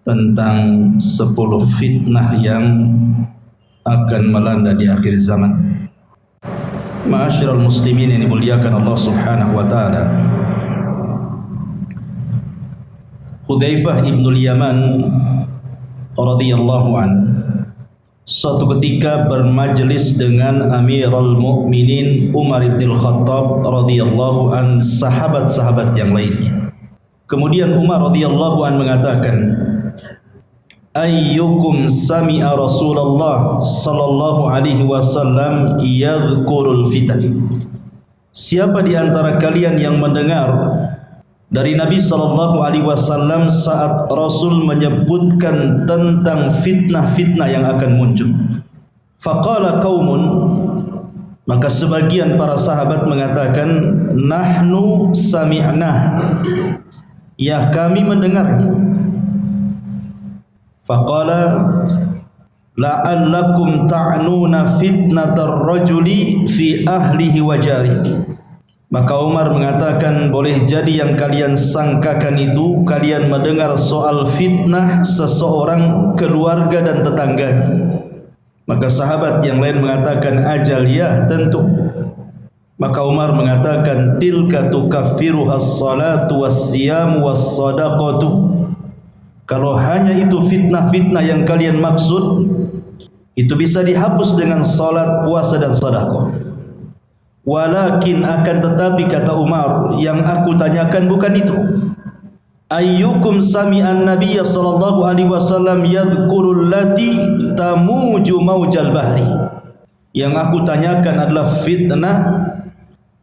Tentang 10 fitnah yang akan melanda di akhir zaman. Ma'asyiral muslimin yang dimuliakan Allah Subhanahu wa taala. Hudzaifah ibnul Yaman radhiyallahu an suatu ketika bermajlis dengan Amirul Mukminin Umar bin Khattab radhiyallahu an, sahabat-sahabat yang lainnya. Kemudian Umar radhiyallahu an mengatakan, ayyukum sami'a Rasulullah sallallahu alaihi wasallam yadhkurul fitan. Siapa di antara kalian yang mendengar dari Nabi sallallahu alaihi wasallam saat Rasul menyebutkan tentang fitnah-fitnah yang akan muncul? Faqala qaumun, maka sebagian para sahabat mengatakan, nahnu sami'na, ya kami mendengarnya. Faqala la'allakum ta'nuna fitnatar rajuli fi ahlihi wa jarihi. Maka Umar mengatakan, boleh jadi yang kalian sangkakan itu kalian mendengar soal fitnah seseorang, keluarga dan tetangganya. Maka sahabat yang lain mengatakan, ajal ya, tentu. Maka Umar mengatakan, tilka tukaffiruha as-salatu was-siyamu was-sadaqatu. Kalau hanya itu fitnah-fitnah yang kalian maksud, itu bisa dihapus dengan salat, puasa dan sedekah. Walakin akan tetapi, kata Umar, yang aku tanyakan bukan itu. Ayyukum sami'an nabiyya sallallahu alaihi wasallam yadhkurul lati tamuju maujal bahri. Yang aku tanyakan adalah fitnah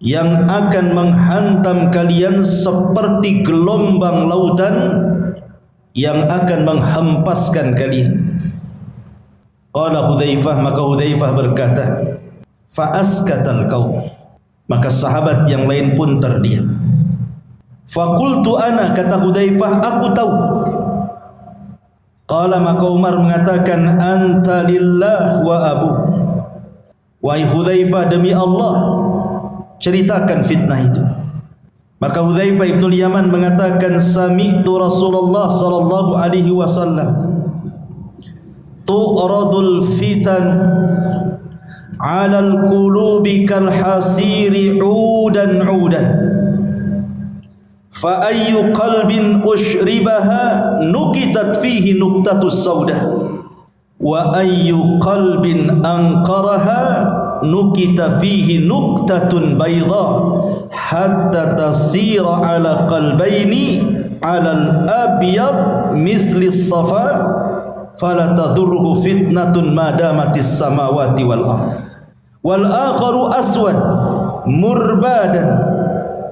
yang akan menghantam kalian seperti gelombang lautan yang akan menghempaskan kalian. Qala Hudzaifah, maka Hudzaifah berkata, fa askatal qaum, maka sahabat yang lain pun terdiam. Fa qultu ana, kata Hudzaifah, aku tahu. Qala, maka Umar mengatakan, anta lillah wa abu. Wahai Hudzaifah, demi Allah ceritakan fitnah itu. Maka Hudzaifah ibnul Yaman mengatakan, sami'tu Rasulullah sallallahu alaihi wasallam tu'radul fitan 'alal qulubi kal hasiri 'udan 'udan fa ayyu qalbin ushribaha nukitat fihi nuqtatus sauda wa ayyu qalbin anqaraha nukita fihi nuqtatun bayda hatta tasira ala qalbaini ala al-abyad misli as-safa fala tadurruhu fitnatun ma damatis samawati wal ardh wal akharu aswad murbadan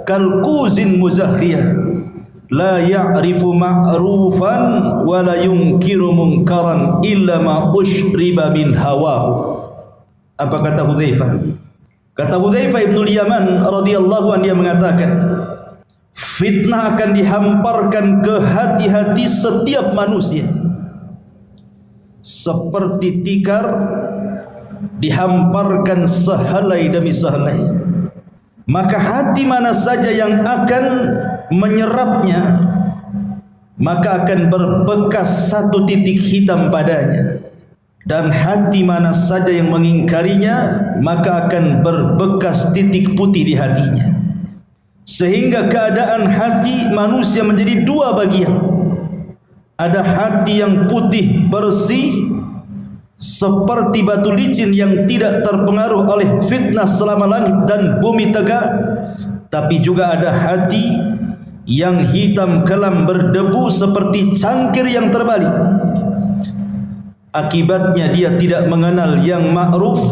kal quzin muzakhiyah la ya'rifu ma'rufan wa la yunkiru munkaran illa ma ushriba min hawahu. Apa kata Hudzaifah? Kata Hudzaifah ibnul Yaman radhiyallahu anhu, dia mengatakan, fitnah akan dihamparkan ke hati-hati setiap manusia seperti tikar dihamparkan sehelai demi sehelai. Maka hati mana saja yang akan menyerapnya, maka akan berbekas satu titik hitam padanya. Dan hati mana saja yang mengingkarinya, maka akan berbekas titik putih di hatinya. Sehingga keadaan hati manusia menjadi dua bagian. Ada hati yang putih bersih seperti batu licin yang tidak terpengaruh oleh fitnah selama langit dan bumi tegak. Tapi juga ada hati yang hitam kelam berdebu seperti cangkir yang terbalik. Akibatnya dia tidak mengenal yang ma'ruf,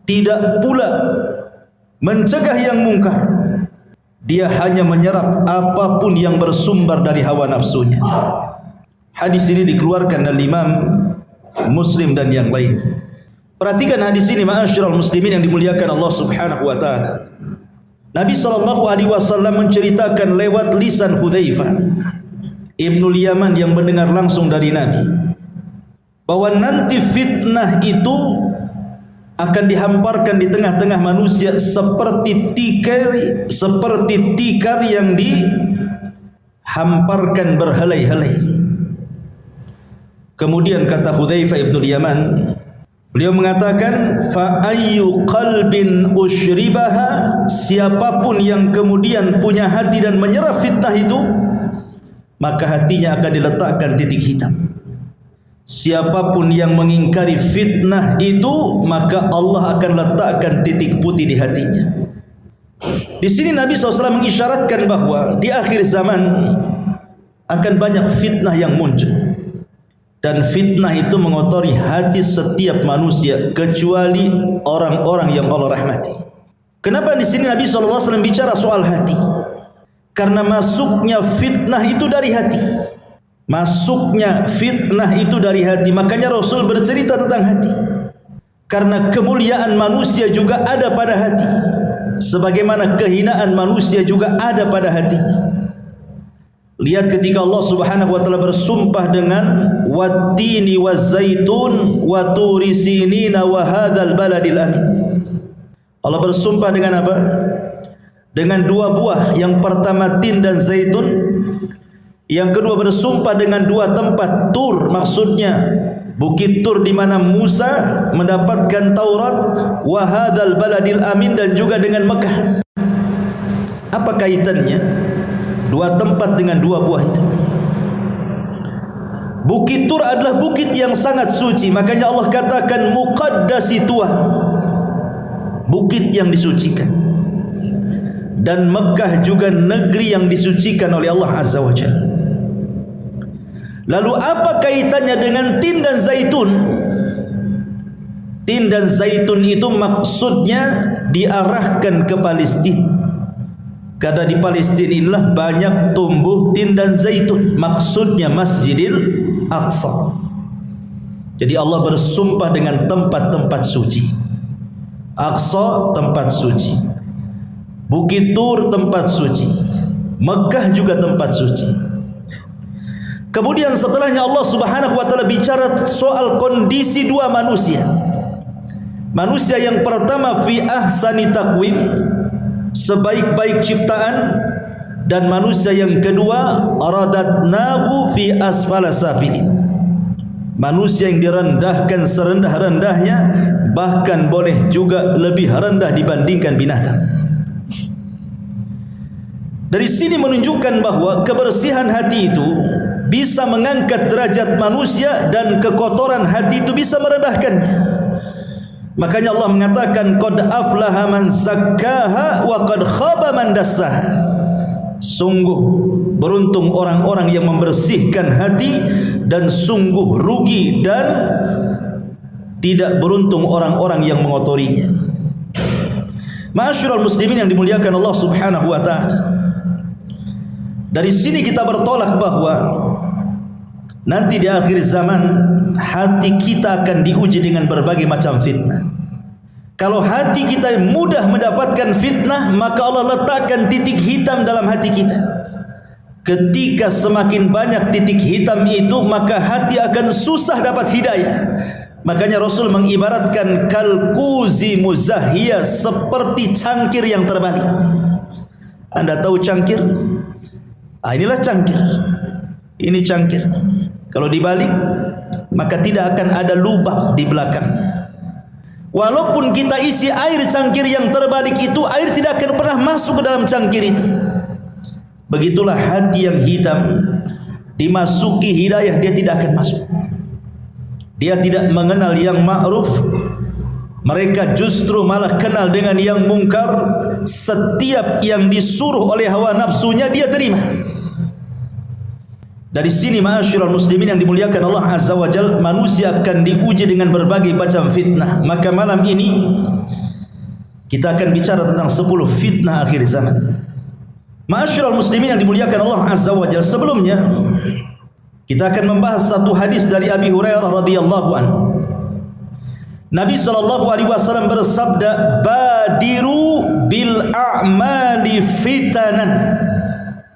tidak pula mencegah yang mungkar. Dia hanya menyerap apapun yang bersumber dari hawa nafsunya. Hadis ini dikeluarkan oleh Imam Muslim dan yang lain. Perhatikan hadis ini, ma'asyiral muslimin yang dimuliakan Allah Subhanahu wa taala. Nabi SAW menceritakan lewat lisan Hudzaifah ibnul Yaman yang mendengar langsung dari Nabi bahwa nanti fitnah itu akan dihamparkan di tengah-tengah manusia seperti tikar yang dihamparkan berhelai-helai. Kemudian kata Hudzaifah ibn Yaman, beliau mengatakan, fa ayyu qalbin ushribaha, siapapun yang kemudian punya hati dan menyerah fitnah itu, maka hatinya akan diletakkan titik hitam. Siapapun yang mengingkari fitnah itu, maka Allah akan letakkan titik putih di hatinya. Di sini Nabi SAW mengisyaratkan bahwa di akhir zaman akan banyak fitnah yang muncul, dan fitnah itu mengotori hati setiap manusia kecuali orang-orang yang Allah rahmati. Kenapa di sini Nabi SAW bicara soal hati? Karena masuknya fitnah itu dari hati. Masuknya fitnah itu dari hati. Makanya Rasul bercerita tentang hati, karena kemuliaan manusia juga ada pada hati, sebagaimana kehinaan manusia juga ada pada hatinya. Lihat ketika Allah Subhanahu wa taala bersumpah dengan wattini wazaitun wa turi sinina wa hadzal baladil amin. Allah bersumpah dengan apa? Dengan dua buah. Yang pertama tin dan zaitun, yang kedua bersumpah dengan dua tempat, Tur, maksudnya bukit Tur di mana Musa mendapatkan Taurat, wa hadzal baladil amin, dan juga dengan Mekah. Apa kaitannya dua tempat dengan dua buah itu? Bukit Tur adalah bukit yang sangat suci, makanya Allah katakan muqaddasi Tuah, bukit yang disucikan. Dan Mekah juga negeri yang disucikan oleh Allah Azza wa Jalla. Lalu apa kaitannya dengan tin dan zaitun? Tin dan zaitun itu maksudnya diarahkan ke Palestina, karena di Palestina inilah banyak tumbuh tin dan zaitun, maksudnya Masjidil Aqsa. Jadi Allah bersumpah dengan tempat-tempat suci. Aqsa tempat suci, Bukit Tur tempat suci, Mekah juga tempat suci. Kemudian setelahnya Allah Subhanahu wa taala bicara soal kondisi dua manusia. Manusia yang pertama fi ahsani taqwim, sebaik-baik ciptaan, dan manusia yang kedua aradatnahu fi asfala safilin, manusia yang direndahkan serendah-rendahnya, bahkan boleh juga lebih rendah dibandingkan binatang. Dari sini menunjukkan bahwa kebersihan hati itu bisa mengangkat derajat manusia, dan kekotoran hati itu bisa merendahkannya. Makanya Allah mengatakan qad aflaha man zakkaha wa qad khaba man dassaha. Sungguh beruntung orang-orang yang membersihkan hati, dan sungguh rugi dan tidak beruntung orang-orang yang mengotorinya. Ma'asyiral muslimin yang dimuliakan Allah Subhanahu wa taala, dari sini kita bertolak bahwa nanti di akhir zaman hati kita akan diuji dengan berbagai macam fitnah. Kalau hati kita mudah mendapatkan fitnah, maka Allah letakkan titik hitam dalam hati kita. Ketika semakin banyak titik hitam itu, maka hati akan susah dapat hidayah. Makanya Rasul mengibaratkan kalkuzi muzahiyah, seperti cangkir yang terbalik. Anda tahu cangkir? Inilah cangkir. Ini cangkir. Kalau dibalik, maka tidak akan ada lubang di belakangnya. Walaupun kita isi air cangkir yang terbalik itu, air tidak akan pernah masuk ke dalam cangkir itu. Begitulah hati yang hitam, dimasuki hidayah dia tidak akan masuk. Dia tidak mengenal yang ma'ruf, mereka justru malah kenal dengan yang mungkar. Setiap yang disuruh oleh hawa nafsunya dia terima. Dari sini ma'asyiral muslimin yang dimuliakan Allah Azza wa Jalla, manusia akan diuji dengan berbagai macam fitnah. Maka malam ini kita akan bicara tentang 10 fitnah akhir zaman. Ma'asyiral muslimin yang dimuliakan Allah Azza wa Jalla, sebelumnya kita akan membahas satu hadis dari Abi Hurairah radhiyallahu anhu. Nabi sallallahu alaihi wasallam bersabda, "Badiru bil a'mali fitanan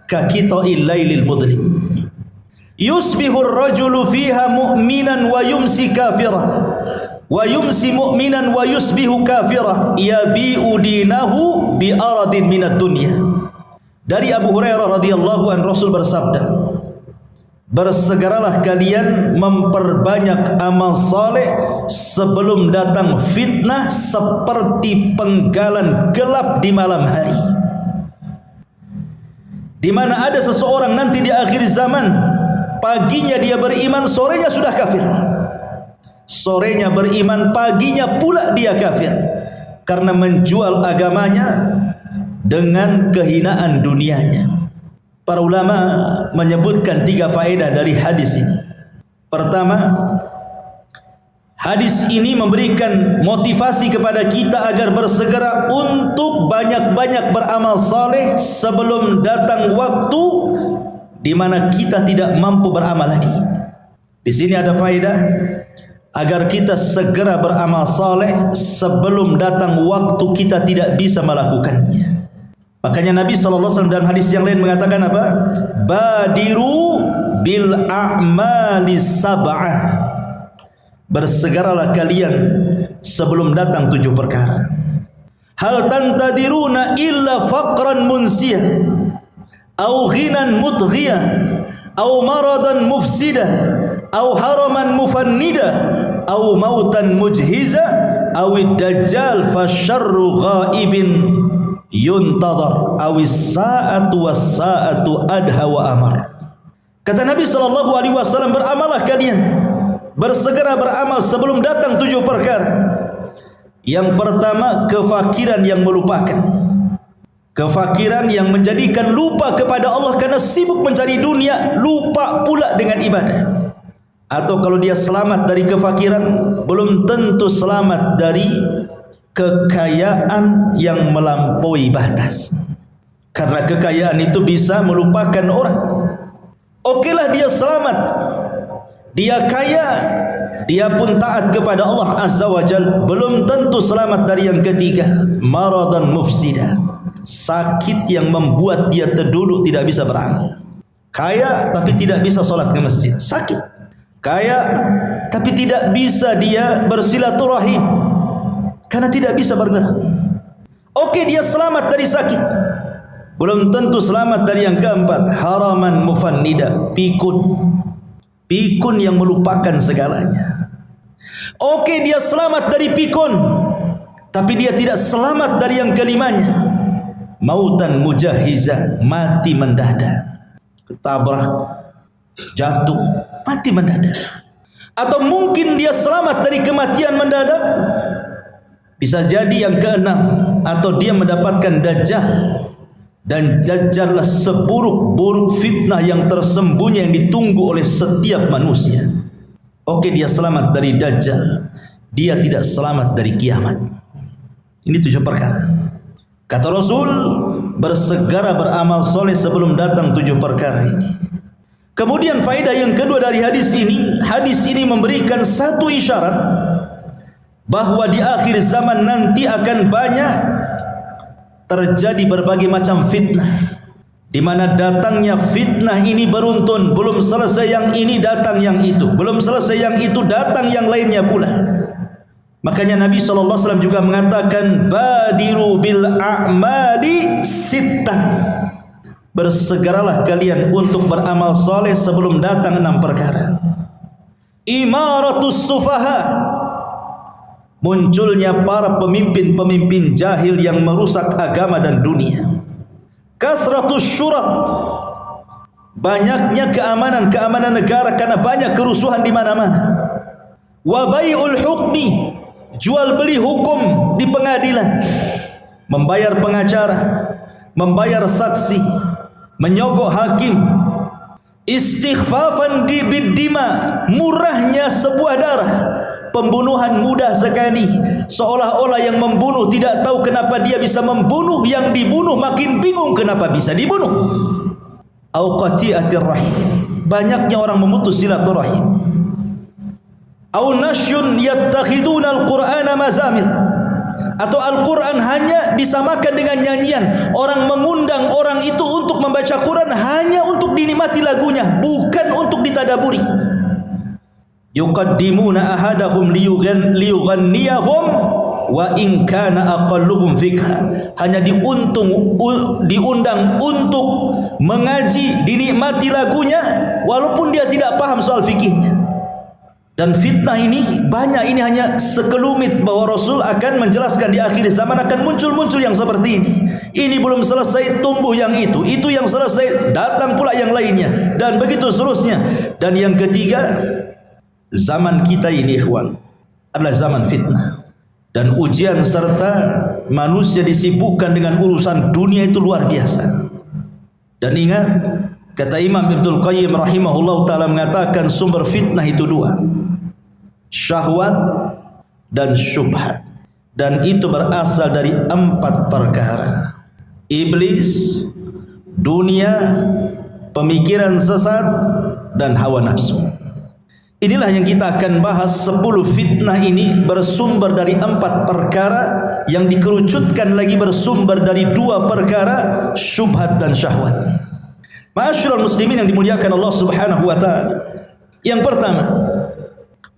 ka qita'il lailil mudlim." Yusbihur rajulu fiha mu'minan wa yumsi kafira, wa yumsi mu'minan wa yusbihu kafira, yabi'u dinahu bi aradin minad dunya. Dari Abu Hurairah radhiyallahu an, Rasul bersabda, bersegeralah kalian memperbanyak amal saleh sebelum datang fitnah seperti penggalan gelap di malam hari. Di mana ada seseorang nanti di akhir zaman, paginya dia beriman, sorenya sudah kafir. Sorenya beriman, paginya pula dia kafir, karena menjual agamanya dengan kehinaan dunianya. Para ulama menyebutkan 3 faedah dari hadis ini. Pertama, hadis ini memberikan motivasi kepada kita agar bersegera untuk banyak-banyak beramal saleh sebelum datang waktu di mana kita tidak mampu beramal lagi. Di sini ada faedah agar kita segera beramal saleh sebelum datang waktu kita tidak bisa melakukannya. Makanya Nabi SAW dalam hadis yang lain mengatakan apa? Badiru bil a'mali sab'ah. Bersegeralah kalian sebelum datang 7 perkara. Hal tantadiruna illa faqran munsiyah, au ghinan mutghiyah, au maradan mufsidah, au haraman mufannida, au mautan mujhiza, au dajjal fasyarru ghaibin yuntadhar, awis sa'atu was sa'atu adha wa amar. Kata Nabi SAW, beramalah kalian, bersegera beramal sebelum datang 7 perkara. Yang pertama, kefakiran yang melupakan, kefakiran yang menjadikan lupa kepada Allah karena sibuk mencari dunia, lupa pula dengan ibadah. Atau kalau dia selamat dari kefakiran, belum tentu selamat dari kekayaan yang melampaui batas, karena kekayaan itu bisa melupakan orang. Okelah dia selamat, dia kaya, dia pun taat kepada Allah Azza wa Jal, belum tentu selamat dari yang ketiga, maradan mufsida, sakit yang membuat dia terduduk tidak bisa beramal. Kaya tapi tidak bisa sholat ke masjid, sakit. Kaya tapi tidak bisa dia bersilaturahim karena tidak bisa bergerak. Oke, dia selamat dari sakit, belum tentu selamat dari yang keempat, haraman mufannida, pikun, pikun yang melupakan segalanya. Oke, dia selamat dari pikun, tapi dia tidak selamat dari yang kelimanya, mautan mujahiza, mati mendadak, ketabrak, jatuh, mati mendadak. Atau mungkin dia selamat dari kematian mendadak, bisa jadi yang keenam, atau dia mendapatkan dajjal, dan dajjallah seburuk-buruk fitnah yang tersembunyi yang ditunggu oleh setiap manusia. Oke, dia selamat dari dajjal, dia tidak selamat dari kiamat. Ini 7 perkara. Kata Rasul, bersegera beramal soleh sebelum datang 7 perkara ini. Kemudian faedah yang kedua dari hadis ini memberikan satu isyarat bahwa di akhir zaman nanti akan banyak terjadi berbagai macam fitnah, di mana datangnya fitnah ini beruntun, belum selesai yang ini datang yang itu, belum selesai yang itu datang yang lainnya pula. Makanya Nabi SAW juga mengatakan, badiru bil a'mali sittah, bersegeralah kalian untuk beramal soleh sebelum datang 6 perkara. Imaratus sufaha, munculnya para pemimpin-pemimpin jahil yang merusak agama dan dunia. Kasratus syurat, banyaknya keamanan negara karena banyak kerusuhan di mana-mana. Wa bai'ul hukmi, jual beli hukum di pengadilan, membayar pengacara, membayar saksi, menyogok hakim. Istighfafan biddima, murahnya sebuah darah, pembunuhan mudah sekali, seolah-olah yang membunuh tidak tahu kenapa dia bisa membunuh, yang dibunuh makin bingung kenapa bisa dibunuh. Au qati'atir rahim, banyaknya orang memutus silaturahim. Au nasyun yattakhiduna al-Qur'ana mazamir, atau Al-Quran hanya disamakan dengan nyanyian. Orang mengundang orang itu untuk membaca Quran hanya untuk dinikmati lagunya, bukan untuk ditadaburi. Yuqaddimuna ahadahum liyughanniyahum wa in kana aqalluhum fikha. Hanya diundang untuk mengaji, dinikmati lagunya walaupun dia tidak paham soal fikihnya. Dan fitnah ini banyak, ini hanya sekelumit bahwa Rasul akan menjelaskan di akhir zaman akan muncul-muncul yang seperti ini. Ini belum selesai tumbuh yang itu yang selesai datang pula yang lainnya, dan begitu seterusnya. Dan yang ketiga, zaman kita ini ikhwan adalah zaman fitnah dan ujian serta manusia disibukkan dengan urusan dunia itu luar biasa. Dan ingat, kata Imam Ibnul Qayyim rahimahullah ta'ala mengatakan sumber fitnah itu dua, syahwat dan syubhat, dan itu berasal dari 4 perkara: iblis, dunia, pemikiran sesat, dan hawa nafsu. Inilah yang kita akan bahas. 10 fitnah ini bersumber dari 4 perkara yang dikerucutkan lagi bersumber dari 2 perkara, syubhat dan syahwat. Ma'asyiral muslimin yang dimuliakan Allah Subhanahu wa taala. Yang pertama,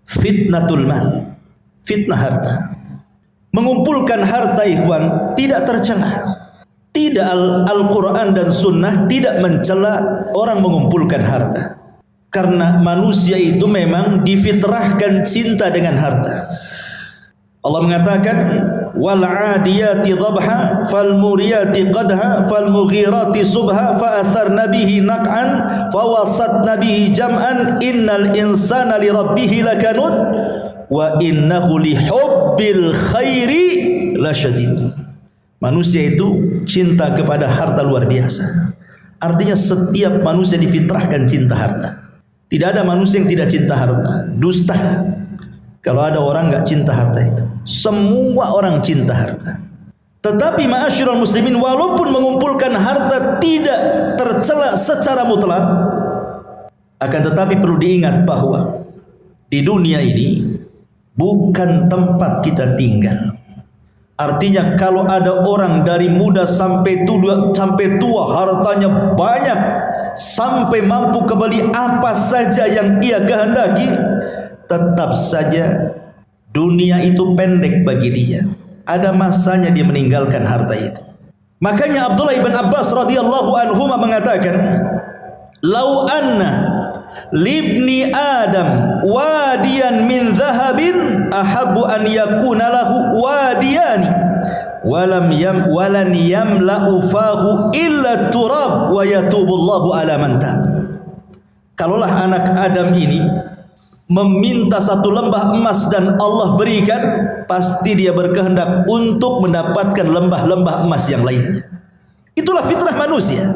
fitnatul mal, fitnah harta. Mengumpulkan harta ikhwan tidak tercela. Tidak, Al-Quran dan Sunnah tidak mencela orang mengumpulkan harta, karena manusia itu memang difitrahkan cinta dengan harta. Allah mengatakan wal 'adiyati dhabha fal muriyati qadha fal mughirati subha fa atharna bihi naq'an fa wasatna bihi jam'an innal insana li rabbih lakanud wa innahu li hubbil khairi lasyadid. Manusia itu cinta kepada harta luar biasa. Artinya setiap manusia difitrahkan cinta harta. Tidak ada manusia yang tidak cinta harta. Dusta kalau ada orang enggak cinta harta itu. Semua orang cinta harta. Tetapi ma'asyiral muslimin, walaupun mengumpulkan harta tidak tercela secara mutlak, akan tetapi perlu diingat bahwa di dunia ini bukan tempat kita tinggal. Artinya kalau ada orang dari muda sampai tua hartanya banyak, sampai mampu kembali apa saja yang ia kehendaki, tetap saja dunia itu pendek bagi dia. Ada masanya dia meninggalkan harta itu. Makanya Abdullah ibn Abbas radhiyallahu anhuma mengatakan, "Lau anna libni Adam wadiyan min dhahabin ahabbu an yakuna lahu wadiyani walan yamla'u fahu illa turab wa yatubu Allahu ala man tab." Kalaulah anak Adam ini meminta 1 lembah emas dan Allah berikan, pasti dia berkehendak untuk mendapatkan lembah-lembah emas yang lainnya. Itulah fitrah manusia.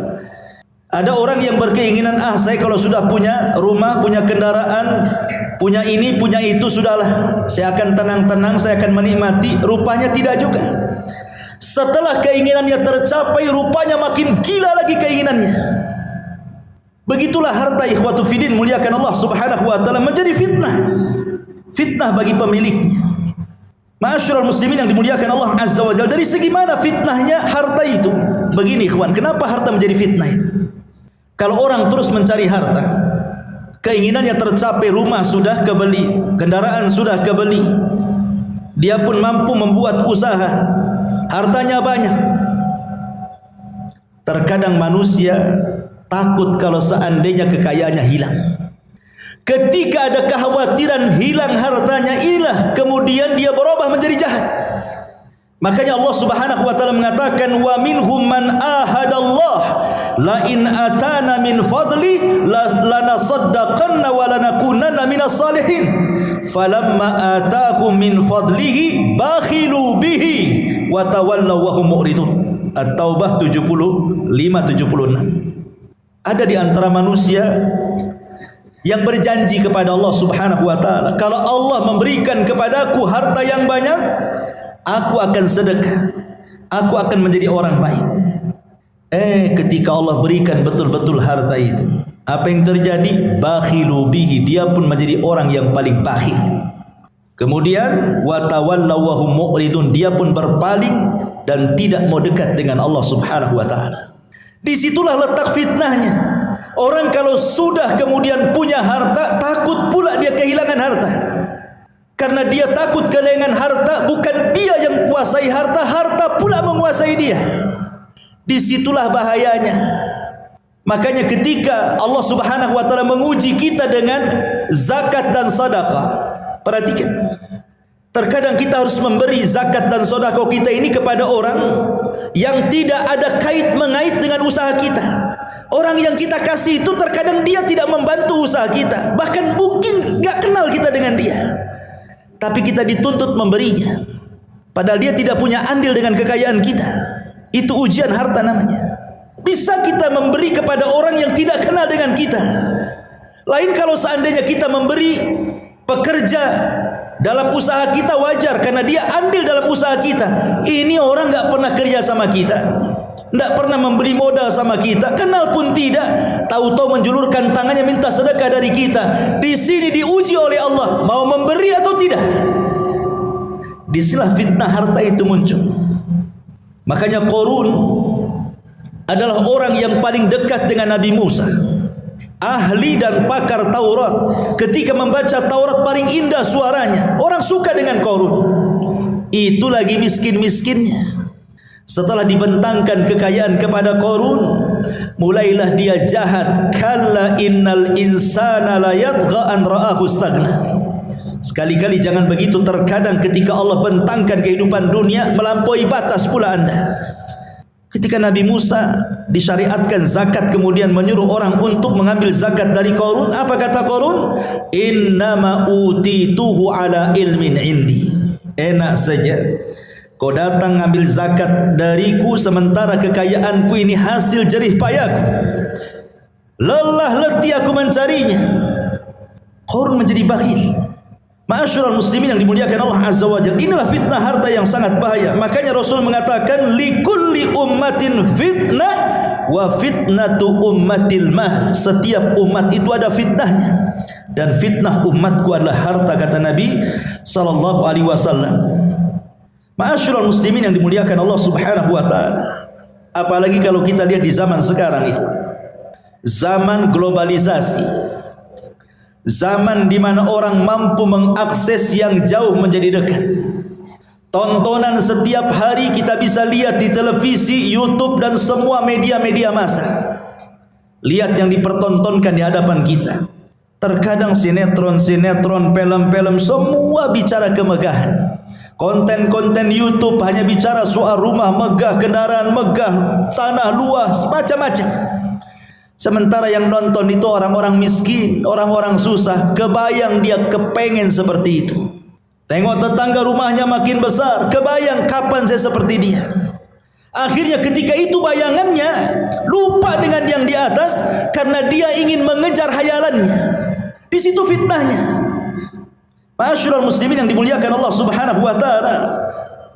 Ada orang yang berkeinginan, saya kalau sudah punya rumah, punya kendaraan, punya ini, punya itu, sudahlah, saya akan tenang-tenang, saya akan menikmati. Rupanya tidak juga. Setelah keinginannya tercapai, rupanya makin gila lagi keinginannya. Begitulah harta ikhwatu fiddin muliakan Allah Subhanahu wa taala menjadi fitnah. Fitnah bagi pemiliknya. Ma'asyiral muslimin yang dimuliakan Allah Azza wa Jalla, dari segi mana fitnahnya harta itu? Begini ikhwan, kenapa harta menjadi fitnah itu? Kalau orang terus mencari harta, keinginannya tercapai, rumah sudah kebeli, kendaraan sudah kebeli, dia pun mampu membuat usaha, hartanya banyak. Terkadang manusia takut kalau seandainya kekayaannya hilang. Ketika ada kekhawatiran hilang hartanya, inilah kemudian dia berubah menjadi jahat. Makanya Allah Subhanahu wa taala mengatakan, wa minhum man ahadallah la in atana min fadli lanasaddaqanna wa lanakunanna minas salihin falamma atahum min fadlihi bakhilu bihi wa tawallaw wa hum mu'ridun. At-Taubah 75-76. Ada di antara manusia yang berjanji kepada Allah Subhanahu wa taala, kalau Allah memberikan kepadaku harta yang banyak, aku akan sedekah, aku akan menjadi orang baik. Ketika Allah berikan betul-betul harta itu, apa yang terjadi? Bakhilu bihi, dia pun menjadi orang yang paling bakhil. Kemudian wa tawallaw wa hum mu'ridun, dia pun berpaling dan tidak mau dekat dengan Allah Subhanahu wa taala. Disitulah letak fitnahnya. Orang kalau sudah kemudian punya harta, takut pula dia kehilangan harta. Karena dia takut kehilangan harta, bukan dia yang kuasai harta, harta pula menguasai dia. Disitulah bahayanya. Makanya ketika Allah Subhanahu wa taala menguji kita dengan zakat dan sedekah, perhatikan. Terkadang kita harus memberi zakat dan sedekah kita ini kepada orang yang tidak ada kait mengait dengan usaha kita. Orang yang kita kasih itu terkadang dia tidak membantu usaha kita, bahkan mungkin gak kenal kita dengan dia, tapi kita dituntut memberinya, padahal dia tidak punya andil dengan kekayaan kita. Itu ujian harta namanya. Bisa kita memberi kepada orang yang tidak kenal dengan kita. Lain kalau seandainya kita memberi pekerja dalam usaha kita, wajar karena dia andil dalam usaha kita. Ini orang gak pernah kerja sama kita, tidak pernah memberi modal sama kita, kenal pun tidak, tahu-tahu menjulurkan tangannya minta sedekah dari kita. Di sini diuji oleh Allah, mau memberi atau tidak. Disinilah fitnah harta itu muncul. Makanya Qarun adalah orang yang paling dekat dengan Nabi Musa, ahli dan pakar Taurat. Ketika membaca Taurat paling indah suaranya. Orang suka dengan Qarun. Itu lagi miskin-miskinnya. Setelah dibentangkan kekayaan kepada Qarun, mulailah dia jahat. Kalla innal insana la yatgha an ra'ahu istaghna. Sekali-kali jangan begitu. Terkadang ketika Allah bentangkan kehidupan dunia, melampaui batas pula anda. Ketika Nabi Musa disyariatkan zakat, kemudian menyuruh orang untuk mengambil zakat dari Qarun, apa kata Qarun? Innama utituhu ala ilmin indi. Enak saja kau datang ngambil zakat dariku, sementara kekayaanku ini hasil jerih payahku. Lelah letih aku mencarinya. Qarun menjadi bakhil. Ma'asyiral muslimin yang dimuliakan Allah Azza wa Jalla, inilah fitnah harta yang sangat bahaya. Makanya Rasul mengatakan likulli ummatin fitnah wa fitnatu ummatil mal. Setiap umat itu ada fitnahnya, dan fitnah umatku adalah harta, kata Nabi sallallahu alaihi wasallam. Ma'asyiral muslimin yang dimuliakan Allah Subhanahu wa taala. Apalagi kalau kita lihat di zaman sekarang ini, zaman globalisasi. Zaman di mana orang mampu mengakses yang jauh menjadi dekat. Tontonan setiap hari kita bisa lihat di televisi, YouTube dan semua media-media massa. Lihat yang dipertontonkan di hadapan kita. Terkadang sinetron-sinetron, film-film, semua bicara kemegahan. Konten-konten YouTube hanya bicara soal rumah megah, kendaraan megah, tanah luas, macam-macam. Sementara yang nonton itu orang-orang miskin, orang-orang susah. Kebayang dia kepengen seperti itu. Tengok tetangga rumahnya makin besar, kebayang kapan saya seperti dia. Akhirnya ketika itu bayangannya lupa dengan yang di atas, karena dia ingin mengejar hayalannya. Di situ fitnahnya. Ma'asyiral muslimin yang dimuliakan Allah Subhanahu wa taala.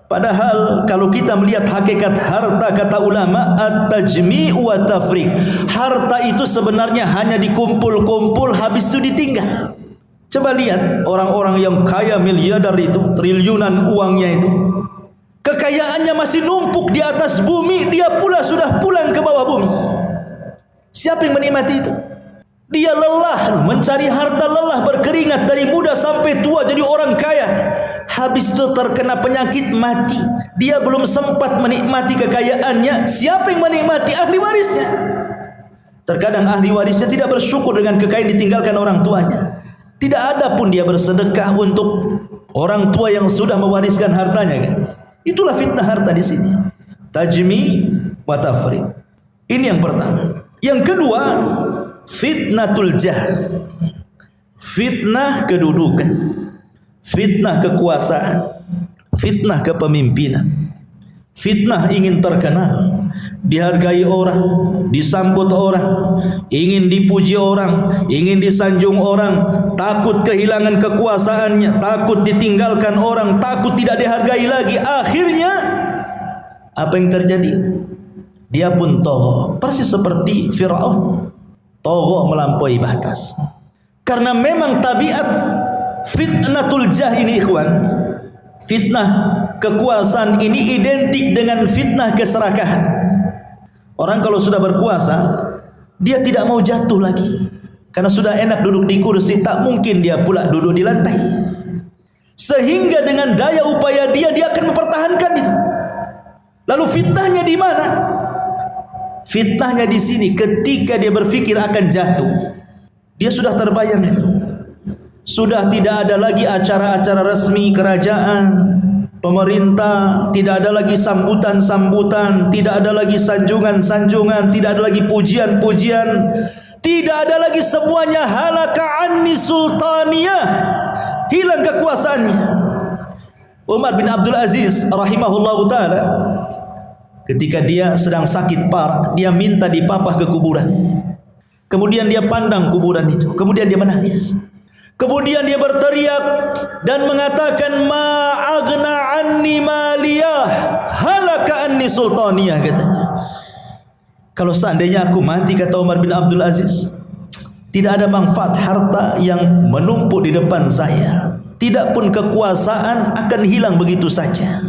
Padahal kalau kita melihat hakikat harta, kata ulama, at-tajmi' wa tafriq. Harta itu sebenarnya hanya dikumpul-kumpul, habis itu ditinggal. Coba lihat orang-orang yang kaya miliarder itu, triliunan uangnya itu, kekayaannya masih numpuk di atas bumi, dia pula sudah pulang ke bawah bumi. Siapa yang menikmati itu? Dia lelah mencari harta, lelah berkeringat dari muda sampai tua jadi orang kaya. Habis itu terkena penyakit, mati. Dia belum sempat menikmati kekayaannya. Siapa yang menikmati? Ahli warisnya. Terkadang ahli warisnya tidak bersyukur dengan kekayaan ditinggalkan orang tuanya. Tidak ada pun dia bersedekah untuk orang tua yang sudah mewariskan hartanya, kan? Itulah fitnah harta di sini. Tajmi wa tafriq. Ini yang pertama. Yang kedua, fitnatul jah. Fitnah kedudukan. Fitnah kekuasaan, fitnah kepemimpinan, fitnah ingin terkenal, dihargai orang, disambut orang, ingin dipuji orang, ingin disanjung orang, takut kehilangan kekuasaannya, takut ditinggalkan orang, takut tidak dihargai lagi. Akhirnya apa yang terjadi? Dia pun toghah, persis seperti Fir'aun, toghah melampaui batas. Karena memang tabiat fitnatul jah ini ikhwan, fitnah kekuasaan ini identik dengan fitnah keserakahan. Orang kalau sudah berkuasa, dia tidak mau jatuh lagi, karena sudah enak duduk di kursi, tak mungkin dia pula duduk di lantai. Sehingga dengan daya upaya dia akan mempertahankan itu. Lalu fitnahnya di mana? Fitnahnya di sini ketika dia berpikir akan jatuh. Dia sudah terbayang itu. Sudah tidak ada lagi acara-acara resmi kerajaan, pemerintah, tidak ada lagi sambutan-sambutan, tidak ada lagi sanjungan-sanjungan, tidak ada lagi pujian-pujian, tidak ada lagi semuanya halaka anni sultaniyah, hilang kekuasaannya. Umar bin Abdul Aziz rahimahullahu ta'ala, ketika dia sedang sakit parah, dia minta dipapah ke kuburan. Kemudian dia pandang kuburan itu, kemudian dia menangis. Kemudian dia berteriak dan mengatakan, ma aghna anni maliyah halaka anni sultaniyah, katanya. Kalau seandainya aku mati, kata Umar bin Abdul Aziz, tidak ada manfaat harta yang menumpuk di depan saya, tidak pun kekuasaan akan hilang begitu saja.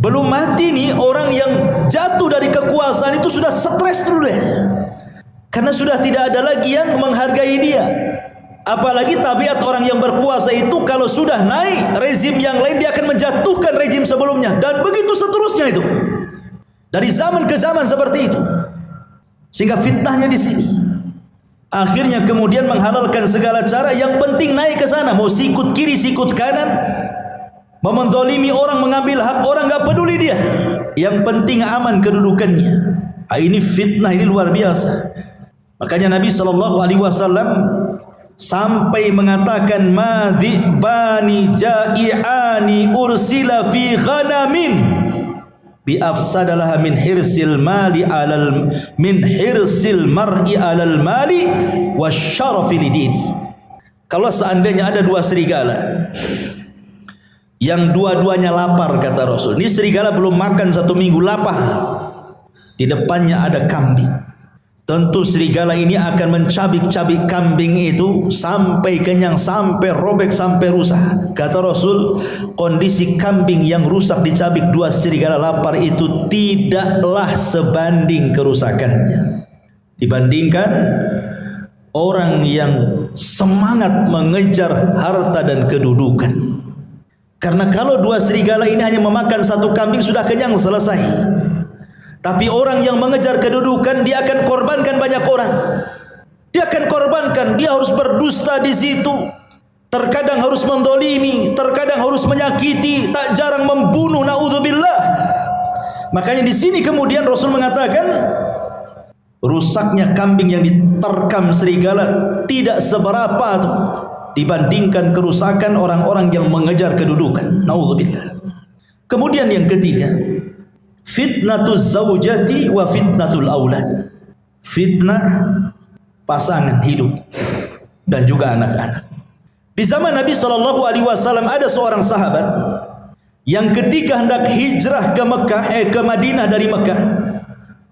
Belum mati nih orang yang jatuh dari kekuasaan itu sudah stres dulu deh, karena sudah tidak ada lagi yang menghargai dia. Apalagi tabiat orang yang berkuasa itu, kalau sudah naik rezim yang lain, dia akan menjatuhkan rezim sebelumnya, dan begitu seterusnya itu. Dari zaman ke zaman seperti itu. Sehingga fitnahnya di sini. Akhirnya kemudian menghalalkan segala cara, yang penting naik ke sana, mau sikut kiri sikut kanan, mau menzalimi orang, mengambil hak orang, enggak peduli dia. Yang penting aman kedudukannya. Ini fitnah, ini luar biasa. Makanya Nabi SAW sampai mengatakan, madhibani ja'i'ani ursila fi ghanamin bi afsadalah min hirsil mar'i alal mali wasyarafi lidini. Kalau seandainya ada dua serigala yang dua-duanya lapar, kata Rasul, ini serigala belum makan 1 minggu, lapar, di depannya ada kambing. Tentu serigala ini akan mencabik-cabik kambing itu sampai kenyang, sampai robek, sampai rusak. Kata Rasul, kondisi kambing yang rusak dicabik dua serigala lapar itu tidaklah sebanding kerusakannya dibandingkan orang yang semangat mengejar harta dan kedudukan. Karena kalau dua serigala ini hanya memakan 1 kambing sudah kenyang, selesai. Tapi orang yang mengejar kedudukan, dia akan korbankan banyak orang. Dia akan korbankan, dia harus berdusta di situ. Terkadang harus mendolimi, terkadang harus menyakiti, tak jarang membunuh, naudzubillah. Makanya di sini kemudian Rasul mengatakan, rusaknya kambing yang diterkam serigala tidak seberapa tuh dibandingkan kerusakan orang-orang yang mengejar kedudukan. Naudzubillah. Kemudian yang ketiga, fitnatuz zaujati wa fitnatul aulad. Fitnah pasangan hidup dan juga anak-anak. Di zaman Nabi SAW ada seorang sahabat yang ketika hendak hijrah ke Mekah, ke Madinah dari Mekah,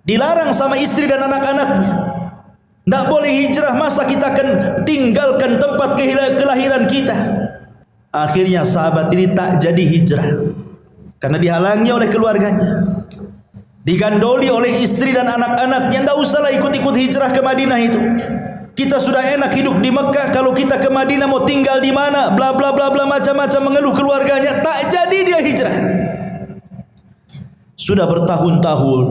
dilarang sama istri dan anak-anaknya. Tidak boleh hijrah, masa kita akan tinggalkan tempat kelahiran kita. Akhirnya sahabat ini tak jadi hijrah karena dihalangi oleh keluarganya, digandoli oleh istri dan anak-anaknya. Tidak usahlah ikut-ikut hijrah ke Madinah itu, kita sudah enak hidup di Mekah, kalau kita ke Madinah mau tinggal di mana, bla bla bla bla, macam-macam mengeluh keluarganya. Tak jadi dia hijrah. Sudah bertahun-tahun,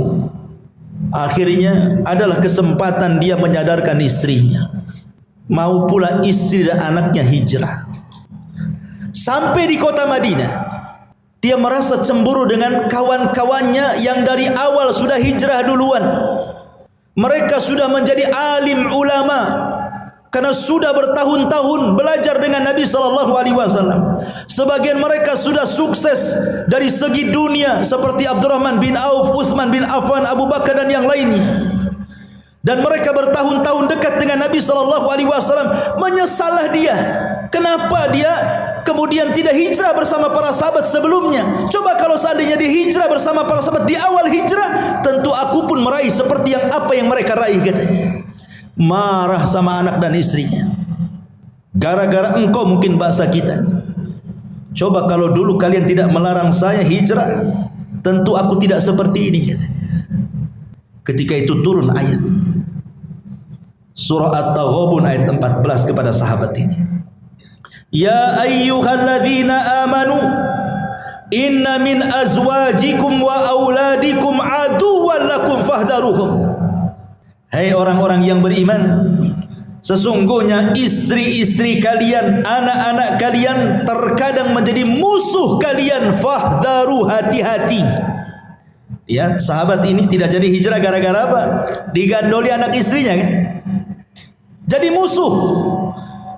akhirnya adalah kesempatan dia menyadarkan istrinya, mau pula istri dan anaknya hijrah. Sampai di kota Madinah, dia merasa cemburu dengan kawan-kawannya yang dari awal sudah hijrah duluan. Mereka sudah menjadi alim ulama karena sudah bertahun-tahun belajar dengan Nabi SAW. Sebagian mereka sudah sukses dari segi dunia seperti Abdurrahman bin Auf, Utsman bin Affan, Abu Bakar dan yang lainnya. Dan mereka bertahun-tahun dekat dengan Nabi SAW. Menyesallah dia, kenapa dia kemudian tidak hijrah bersama para sahabat sebelumnya. Coba kalau seandainya dia hijrah bersama para sahabat di awal hijrah, tentu aku pun meraih seperti apa yang mereka raih, katanya. Marah sama anak dan istrinya. Gara-gara engkau mungkin bahasa kita. Coba kalau dulu kalian tidak melarang saya hijrah, tentu aku tidak seperti ini. Ketika itu turun ayat surah At-Taghabun ayat 14 kepada sahabat ini. Ya ayyuhalladzina amanu inna min azwajikum wa auladikum aduwwan lakum fahdharuhum. Hai orang-orang yang beriman, sesungguhnya istri-istri kalian, anak-anak kalian terkadang menjadi musuh kalian, fahdharu, hati-hati. Ya, sahabat ini tidak jadi hijrah gara-gara apa? Digandoli anak istrinya kan? Jadi musuh,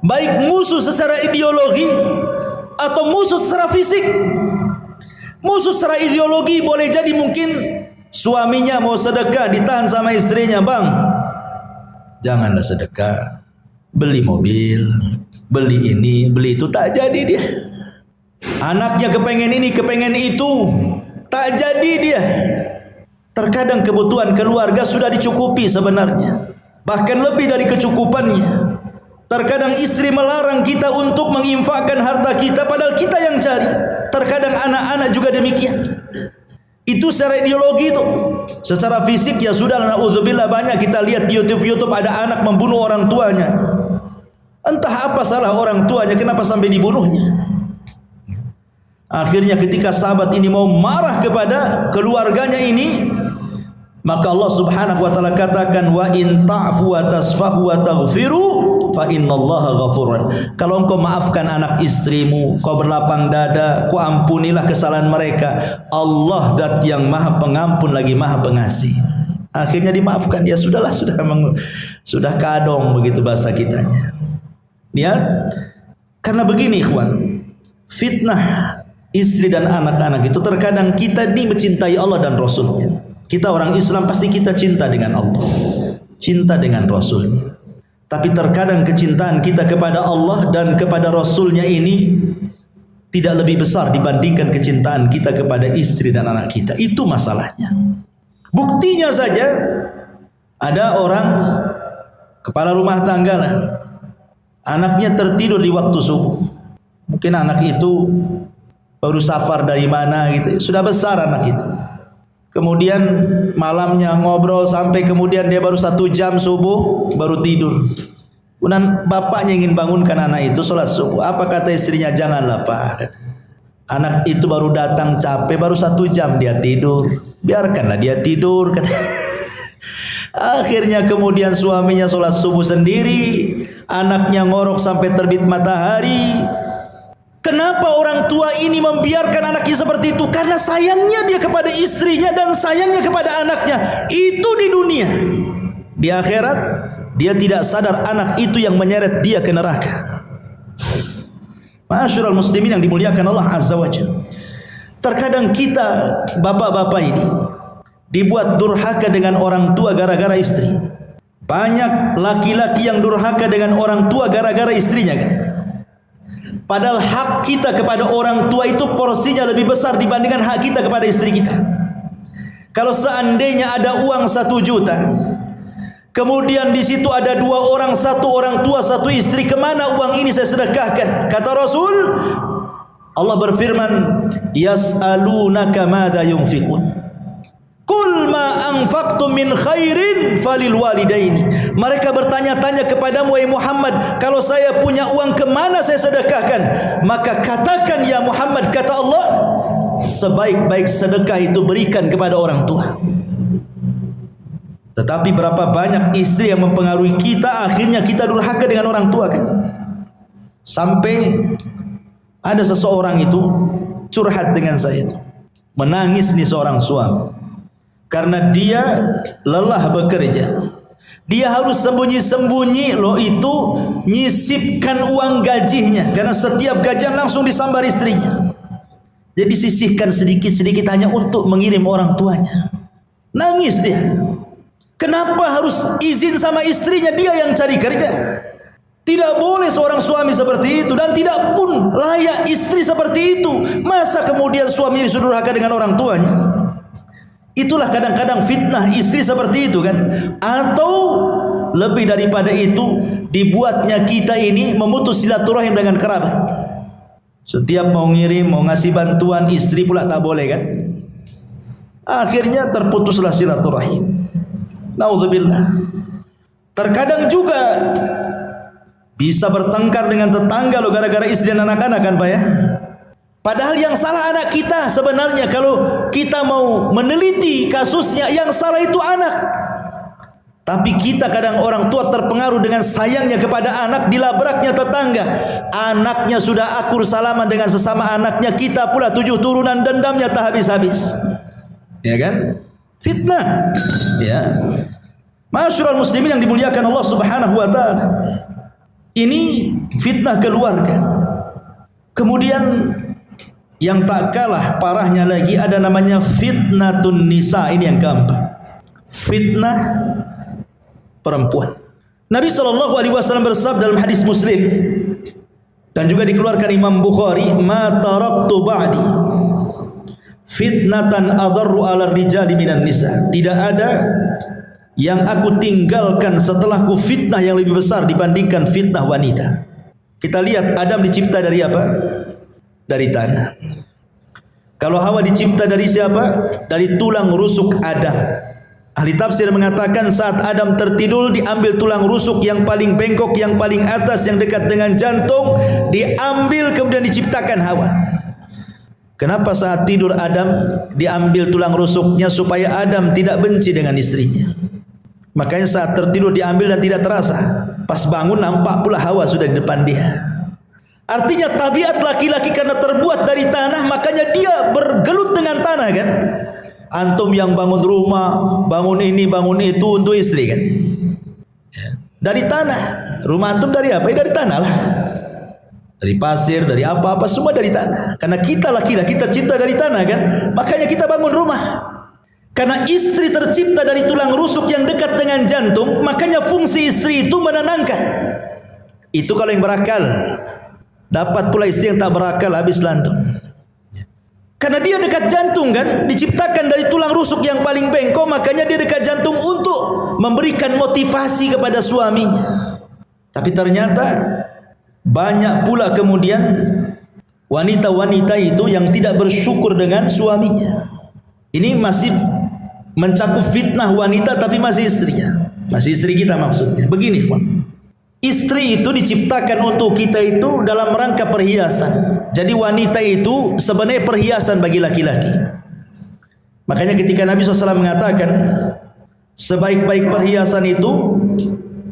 baik musuh secara ideologi atau musuh secara fisik. Musuh secara ideologi boleh jadi mungkin suaminya mau sedekah, ditahan sama istrinya, bang, janganlah sedekah, beli mobil, beli ini, beli itu, tak jadi dia. Anaknya kepengen ini, kepengen itu, tak jadi dia. Terkadang kebutuhan keluarga sudah dicukupi sebenarnya, bahkan lebih dari kecukupannya. Terkadang istri melarang kita untuk menginfakkan harta kita, padahal kita yang cari. Terkadang anak-anak juga demikian. Itu secara ideologi itu. Secara fisik ya sudah, na'udzubillah, banyak kita lihat di YouTube ada anak membunuh orang tuanya. Entah apa salah orang tuanya, kenapa sampai dibunuhnya. Akhirnya ketika sahabat ini mau marah kepada keluarganya ini, maka Allah Subhanahu wa taala katakan, wa in ta'fu wa tasfahu wa taghfiru fa innallaha ghafurun. Kalau engkau maafkan anak istrimu, kau berlapang dada, kau ampunilah kesalahan mereka, Allah zat yang maha pengampun lagi maha pengasih. Akhirnya dimaafkan. Ya sudahlah, sudah kadong begitu bahasa kitanya. Lihat, karena begini ikhwan, fitnah istri dan anak-anak itu terkadang kita ini mencintai Allah dan Rasulnya. Kita orang Islam pasti kita cinta dengan Allah, cinta dengan Rasulnya. Tapi terkadang kecintaan kita kepada Allah dan kepada Rasulnya ini tidak lebih besar dibandingkan kecintaan kita kepada istri dan anak kita. Itu masalahnya. Buktinya saja, ada orang kepala rumah tangga lah, anaknya tertidur di waktu subuh. Mungkin anak itu baru safar dari mana gitu, sudah besar anak itu. Kemudian malamnya ngobrol sampai kemudian dia baru 1 jam subuh baru tidur. Kemudian bapaknya ingin bangunkan anak itu sholat subuh. Apa kata istrinya? Janganlah pak, anak itu baru datang capek, baru 1 jam dia tidur, biarkanlah dia tidur, kata. Akhirnya kemudian suaminya sholat subuh sendiri, anaknya ngorok sampai terbit matahari. Kenapa orang tua ini membiarkan anaknya seperti itu? Karena sayangnya dia kepada istrinya dan sayangnya kepada anaknya. Itu di dunia. Di akhirat dia tidak sadar anak itu yang menyeret dia ke neraka. Ma'asyiral muslimin yang dimuliakan Allah Azza wa Jalla. Terkadang kita bapak-bapak ini dibuat durhaka dengan orang tua gara-gara istri. Banyak laki-laki yang durhaka dengan orang tua gara-gara istrinya kan? Padahal hak kita kepada orang tua itu porsinya lebih besar dibandingkan hak kita kepada istri kita. Kalau seandainya ada uang 1 juta, kemudian di situ ada 2 orang, 1 orang tua, 1 istri, kemana uang ini saya sedekahkan? Kata Rasul, Allah berfirman, yas'alunaka madza yunfiqun. Qul ma anfaqtum min khairin falil walidaini. Mereka bertanya-tanya kepadamu wahai Muhammad, kalau saya punya uang kemana saya sedekahkan? Maka katakan ya Muhammad, kata Allah, sebaik-baik sedekah itu berikan kepada orang tua. Tetapi berapa banyak istri yang mempengaruhi kita, akhirnya kita durhaka dengan orang tua kan? Sampai ada seseorang itu curhat dengan saya, menangis nih seorang suami. Karena dia lelah bekerja, dia harus sembunyi-sembunyi loh itu nyisipkan uang gajinya, karena setiap gajian langsung disambar istrinya. Jadi sisihkan sedikit-sedikit hanya untuk mengirim orang tuanya. Nangis dia. Kenapa harus izin sama istrinya? Dia yang cari kerja. Tidak boleh seorang suami seperti itu, dan tidak pun layak istri seperti itu. Masa kemudian suami disudurhaka dengan orang tuanya? Itulah kadang-kadang fitnah istri seperti itu kan. Atau lebih daripada itu, dibuatnya kita ini memutus silaturahim dengan kerabat. Setiap mau ngirim, mau ngasih bantuan, istri pula tak boleh kan? Akhirnya terputuslah silaturahim. Naudzubillah. Terkadang juga bisa bertengkar dengan tetangga lo gara-gara istri dan anak-anak kan Pak ya? Padahal yang salah anak kita sebenarnya. Kalau kita mau meneliti kasusnya, yang salah itu anak. Tapi kita kadang orang tua terpengaruh dengan sayangnya kepada anak, dilabraknya tetangga. Anaknya sudah akur salaman dengan sesama anaknya, kita pula 7 turunan dendamnya tak habis-habis. Ya kan? Fitnah. Ya. Masyarul muslimin yang dimuliakan Allah Subhanahu wa taala. Ini fitnah keluarga. Kemudian yang tak kalah parahnya lagi ada namanya fitnatun nisa. Ini yang keempat. Fitnah perempuan. Nabi SAW bersabda dalam hadis Muslim dan juga dikeluarkan Imam Bukhari, "Ma taraktu ba'di fitnatan adarru 'ala rijali minan nisa." Tidak ada yang aku tinggalkan setelahku fitnah yang lebih besar dibandingkan fitnah wanita. Kita lihat Adam dicipta dari apa? Dari tanah. Kalau Hawa dicipta dari siapa? Dari tulang rusuk Adam. Ahli tafsir mengatakan saat Adam tertidur diambil tulang rusuk yang paling bengkok, yang paling atas, yang dekat dengan jantung, diambil kemudian diciptakan Hawa. Kenapa saat tidur Adam diambil tulang rusuknya? Supaya Adam tidak benci dengan istrinya. Makanya saat tertidur diambil dan tidak terasa. Pas bangun nampak pula Hawa sudah di depan dia. Artinya tabiat laki-laki karena terbuat dari tanah, makanya dia bergelut dengan tanah kan. Antum yang bangun rumah, bangun ini, bangun itu untuk istri kan? Dari tanah. Rumah antum dari apa? Dari tanah lah. Dari pasir, dari apa-apa, semua dari tanah. Karena kita laki-laki tercipta dari tanah kan? Makanya kita bangun rumah. Karena istri tercipta dari tulang rusuk yang dekat dengan jantung, makanya fungsi istri itu menenangkan. Itu kalau yang berakal. Dapat pula istri yang tak berakal, habis lantung. Karena dia dekat jantung kan, diciptakan dari tulang rusuk yang paling bengkok, makanya dia dekat jantung untuk memberikan motivasi kepada suaminya. Tapi ternyata banyak pula kemudian wanita-wanita itu yang tidak bersyukur dengan suaminya. Ini masih mencakup fitnah wanita tapi masih istrinya. Masih istri kita maksudnya. Begini, Pak. Istri itu diciptakan untuk kita itu dalam rangka perhiasan. Jadi wanita itu sebenarnya perhiasan bagi laki-laki. Makanya ketika Nabi SAW mengatakan sebaik-baik perhiasan itu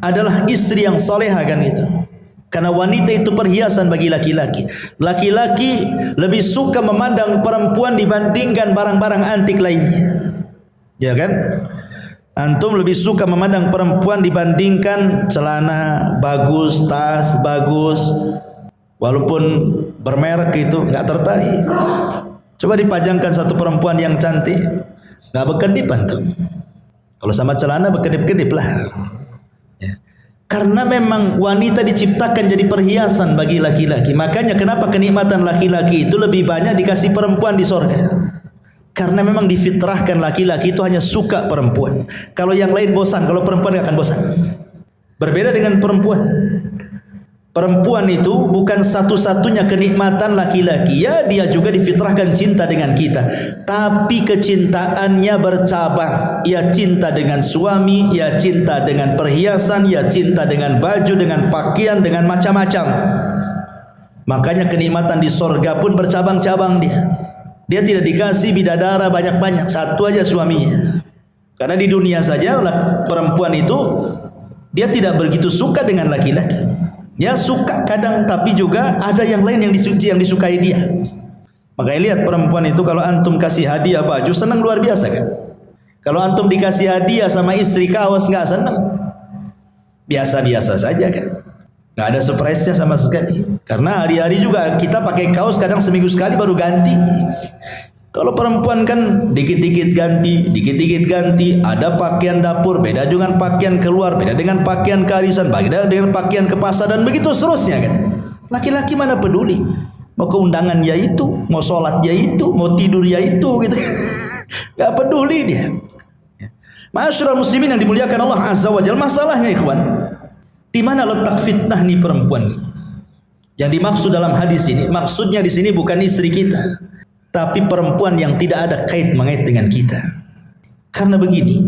adalah istri yang soleha kan itu. Karena wanita itu perhiasan bagi laki-laki. Laki-laki lebih suka memandang perempuan dibandingkan barang-barang antik lainnya. Ya kan? Antum lebih suka memandang perempuan dibandingkan celana bagus, tas bagus, walaupun bermerek itu nggak tertarik. Coba dipajangkan satu perempuan yang cantik, nggak berkedip antum. Kalau sama celana berkedip-kedip lah. Ya. Karena memang wanita diciptakan jadi perhiasan bagi laki-laki. Makanya kenapa kenikmatan laki-laki itu lebih banyak dikasih perempuan di sorga. Karena memang difitrahkan laki-laki itu hanya suka perempuan. Kalau yang lain bosan, kalau perempuan tidak akan bosan. Berbeda dengan perempuan. Perempuan itu bukan satu-satunya kenikmatan laki-laki. Ya, dia juga difitrahkan cinta dengan kita. Tapi kecintaannya bercabang. Ya cinta dengan suami, ya cinta dengan perhiasan, ya cinta dengan baju, dengan pakaian, dengan macam-macam. Makanya kenikmatan di sorga pun bercabang-cabang dia. Dia tidak dikasih bidadara banyak-banyak, satu aja suaminya. Karena di dunia saja perempuan itu dia tidak begitu suka dengan laki-laki. Ya suka kadang, tapi juga ada yang lain yang disukai dia. Makanya lihat perempuan itu kalau antum kasih hadiah baju senang luar biasa kan. Kalau antum dikasih hadiah sama istri kaos nggak senang, biasa-biasa saja kan. Nggak ada surprise-nya sama sekali. Karena hari-hari juga kita pakai kaos kadang seminggu sekali baru ganti. Kalau perempuan kan dikit-dikit ganti, dikit-dikit ganti. Ada pakaian dapur, beda dengan pakaian keluar, beda dengan pakaian kearisan, beda dengan pakaian ke pasar dan begitu seterusnya kan. Laki-laki mana peduli? Mau ke undangan ya itu, mau sholat ya itu, mau tidur ya itu gitu. Nggak peduli dia. Masyarul muslimin yang dimuliakan Allah Azza wa Jalla, masalahnya ikhwan, Di mana letak fitnah nih perempuan nih? Yang dimaksud dalam hadis ini, maksudnya di sini bukan istri kita, tapi perempuan yang tidak ada kait mengait dengan kita. Karena begini,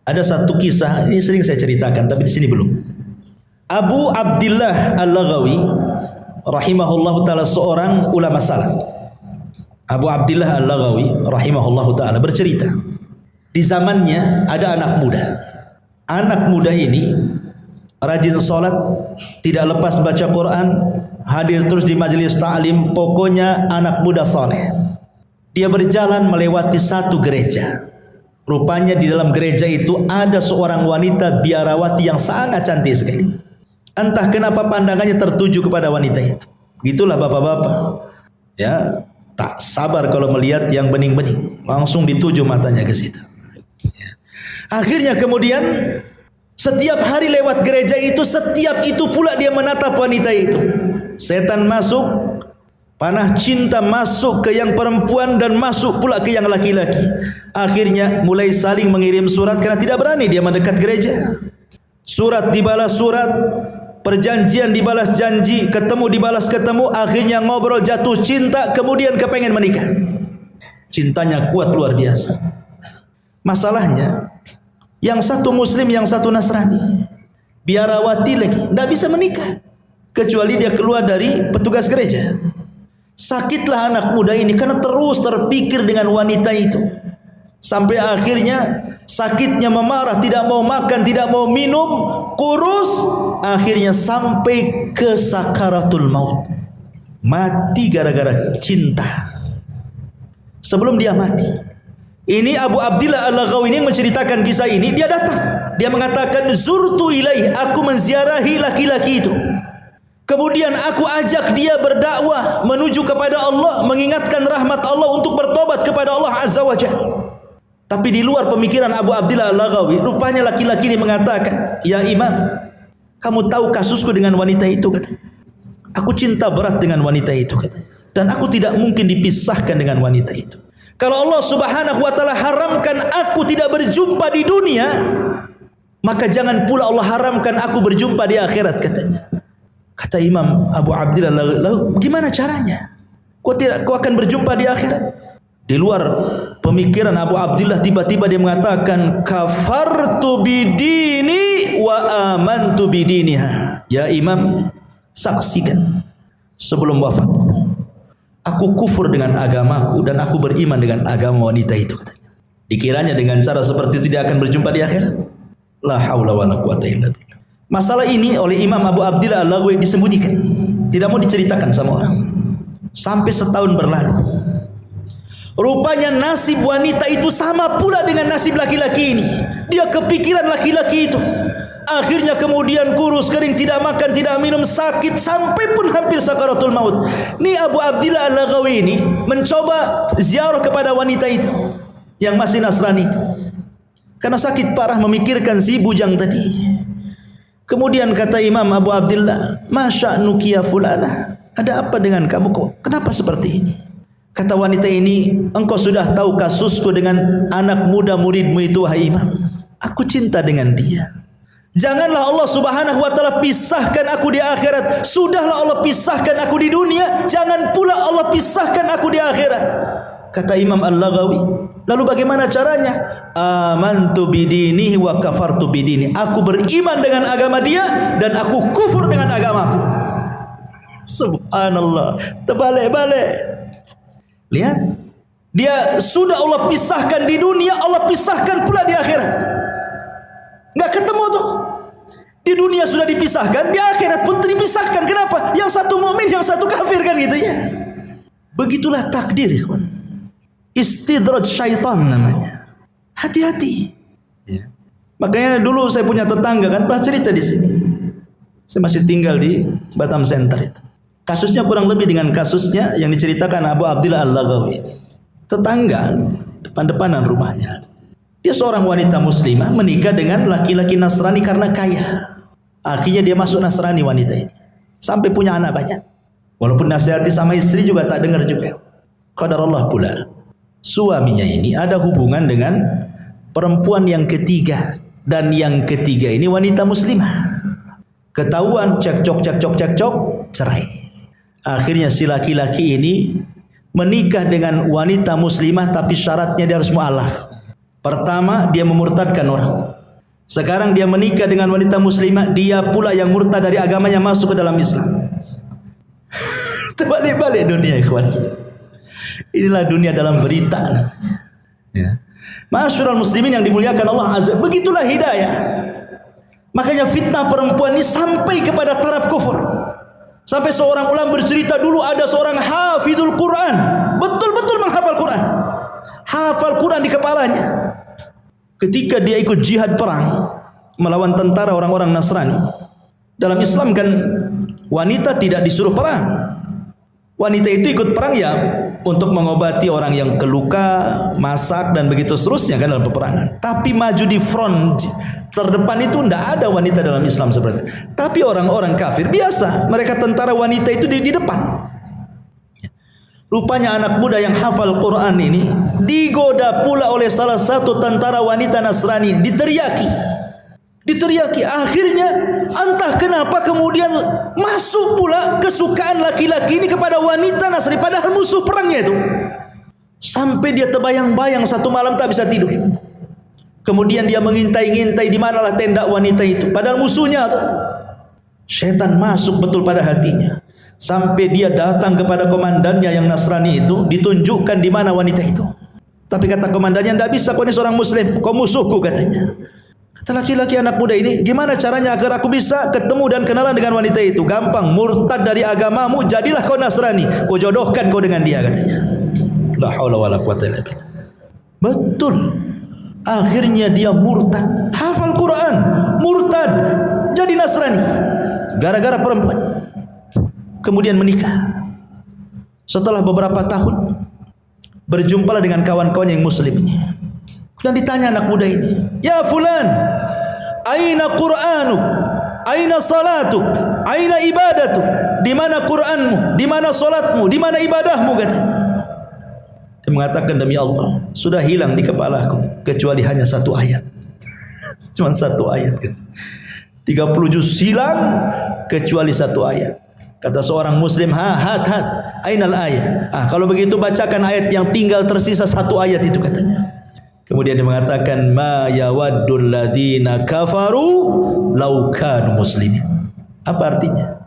ada satu kisah, ini sering saya ceritakan, tapi di sini belum. Abu Abdillah Al-Laghawi rahimahullahu taala, seorang ulama salaf. Abu Abdillah Al-Laghawi rahimahullahu taala bercerita, di zamannya ada anak muda. Anak muda ini rajin salat, tidak lepas baca Quran, hadir terus di majelis ta'lim, pokoknya anak muda saleh. Dia berjalan melewati satu gereja. Rupanya di dalam gereja itu ada seorang wanita biarawati yang sangat cantik sekali. Entah kenapa pandangannya tertuju kepada wanita itu. Gitulah bapak-bapak, ya, tak sabar kalau melihat yang bening-bening, langsung dituju matanya ke situ. Akhirnya kemudian setiap hari lewat gereja itu, setiap itu pula dia menatap wanita itu. Setan masuk, panah cinta masuk ke yang perempuan dan masuk pula ke yang laki-laki. Akhirnya mulai saling mengirim surat karena tidak berani dia mendekat gereja. Surat dibalas surat, perjanjian dibalas janji, ketemu dibalas ketemu, akhirnya ngobrol, jatuh cinta, kemudian kepengen menikah. Cintanya kuat luar biasa. Masalahnya, yang satu muslim, yang satu Nasrani, biarawati lagi, tidak bisa menikah kecuali dia keluar dari petugas gereja. Sakitlah anak muda ini karena terus terpikir dengan wanita itu, sampai akhirnya sakitnya memarah, tidak mau makan, tidak mau minum, kurus, akhirnya sampai ke sakaratul maut, mati gara-gara cinta. Sebelum dia mati, ini Abu Abdillah Al-Laghawi ini menceritakan kisah ini. Dia datang, dia mengatakan, zurtu ilaih, aku menziarahi laki-laki itu. Kemudian aku ajak dia berdakwah menuju kepada Allah, mengingatkan rahmat Allah untuk bertobat kepada Allah Azza wa Jalla. Tapi di luar pemikiran Abu Abdillah Al-Laghawi, rupanya laki-laki ini mengatakan, ya imam, kamu tahu kasusku dengan wanita itu, katanya. Aku cinta berat dengan wanita itu, katanya. Dan aku tidak mungkin dipisahkan dengan wanita itu. Kalau Allah Subhanahu wa taala haramkan aku tidak berjumpa di dunia, maka jangan pula Allah haramkan aku berjumpa di akhirat, katanya. Kata Imam Abu Abdillah, lalu gimana caranya? Kau akan berjumpa di akhirat? Di luar pemikiran Abu Abdillah, tiba-tiba dia mengatakan, kafartu bidini wa amantu bidiniha. Ya imam, saksikan sebelum wafatku, aku kufur dengan agamaku dan aku beriman dengan agama wanita itu, katanya. Dikiranya dengan cara seperti itu dia akan berjumpa di akhirat? La haula wala quwata illa billah. Masalah ini oleh Imam Abu Abdillah Al-Laghawi disembunyikan, tidak mau diceritakan sama orang. Sampai setahun berlalu, rupanya nasib wanita itu sama pula dengan nasib laki-laki ini. Dia kepikiran laki-laki itu. Akhirnya kemudian kurus kering, tidak makan, tidak minum, sakit, sampai pun hampir sakaratul maut. Ini Abu Abdillah Al-Laghawi ini mencoba ziarah kepada wanita itu yang masih Nasrani itu, karena sakit parah memikirkan si bujang tadi. Kemudian kata Imam Abu Abdillah, masya'nuki ya fulana, ada apa dengan kamu kok? Kenapa seperti ini? Kata wanita ini, engkau sudah tahu kasusku dengan anak muda muridmu itu, wahai imam. Aku cinta dengan dia. Janganlah Allah Subhanahu wa taala pisahkan aku di akhirat. Sudahlah Allah pisahkan aku di dunia, jangan pula Allah pisahkan aku di akhirat. Kata Imam Al-Laghawi, lalu bagaimana caranya? Amantu bidinihi wa kafartu bidini. Aku beriman dengan agama dia dan aku kufur dengan agamaku. Subhanallah, terbalik-balik. Lihat, dia sudah Allah pisahkan di dunia, Allah pisahkan pula di akhirat. Enggak ketemu tuh. Di dunia sudah dipisahkan, di akhirat pun dipisahkan. Kenapa? Yang satu mukmin, yang satu kafir, kan gitu ya. Begitulah takdir, ikhwan. Istidraj syaitan namanya. Hati-hati. Ya. Makanya dulu saya punya tetangga, kan pernah cerita di sini. Saya masih tinggal di Batam Center itu. Kasusnya kurang lebih dengan kasusnya yang diceritakan Abu Abdillah Al-Laghawi. Tetangga, depan-depanan rumahnya. Dia seorang wanita muslimah menikah dengan laki-laki Nasrani karena kaya. Akhirnya dia masuk Nasrani wanita ini, sampai punya anak banyak. Walaupun nasihati sama istri juga tak dengar juga. Qadarullah pula, suaminya ini ada hubungan dengan perempuan yang ketiga, dan yang ketiga ini wanita muslimah. Ketahuan cekcok, cerai. Akhirnya si laki-laki ini menikah dengan wanita muslimah, tapi syaratnya dia harus mu'alaf. Pertama, dia memurtadkan orang. Sekarang dia menikah dengan wanita muslimah, dia pula yang murtad dari agamanya masuk ke dalam Islam. Terbalik-balik dunia, ikhwan. Inilah dunia dalam berita. Ya. Ma'asyiral muslimin yang dimuliakan Allah Azza, begitulah hidayah. Makanya fitnah perempuan ini sampai kepada taraf kufur. Sampai seorang ulama bercerita, dulu ada seorang hafidul Quran, betul-betul menghafal Quran, hafal Quran di kepalanya. Ketika dia ikut jihad perang melawan tentara orang-orang Nasrani. Dalam Islam kan wanita tidak disuruh perang. Wanita itu ikut perang ya untuk mengobati orang yang keluka, masak dan begitu seterusnya kan dalam peperangan. Tapi maju di front terdepan itu tidak ada wanita dalam Islam seperti itu. Tapi orang-orang kafir biasa, mereka tentara wanita itu di depan. Rupanya anak muda yang hafal Quran ini digoda pula oleh salah satu tentara wanita Nasrani, diteriaki. Akhirnya entah kenapa kemudian masuk pula kesukaan laki-laki ini kepada wanita Nasrani, padahal musuh perangnya itu. Sampai dia terbayang-bayang satu malam tak bisa tidur. Kemudian dia mengintai-ngintai di manalah tenda wanita itu, padahal musuhnya tuh. Setan masuk betul pada hatinya. Sampai dia datang kepada komandannya yang Nasrani itu, ditunjukkan di mana wanita itu. Tapi kata komandannya, tidak bisa, kau ini seorang muslim, kau musuhku katanya. Kata laki-laki anak muda ini, gimana caranya agar aku bisa ketemu dan kenalan dengan wanita itu? Gampang, murtad dari agamamu, jadilah kau Nasrani, kau jodohkan kau dengan dia katanya. La haula wala quwwata illa billah. Betul. Akhirnya dia murtad, hafal Quran, murtad, jadi Nasrani, gara-gara perempuan. Kemudian menikah. Setelah beberapa tahun berjumpalah dengan kawan-kawannya yang muslim ini. Dan ditanya anak muda ini, ya fulan, aina Qur'anuk, aina salatuk, aina ibadatuk? Di mana Qur'anmu, di mana salatmu, di mana ibadahmu katanya. Dia mengatakan, demi Allah, sudah hilang di kepalaku kecuali hanya satu ayat. Cuma satu ayat katanya. 30 juz hilang kecuali satu ayat. Kata seorang muslim, hat, ainal ayat. Kalau begitu bacakan ayat yang tinggal tersisa satu ayat itu katanya. Kemudian dia mengatakan, ma yawaddul ladzina kafaru law kanu muslimin. Apa artinya?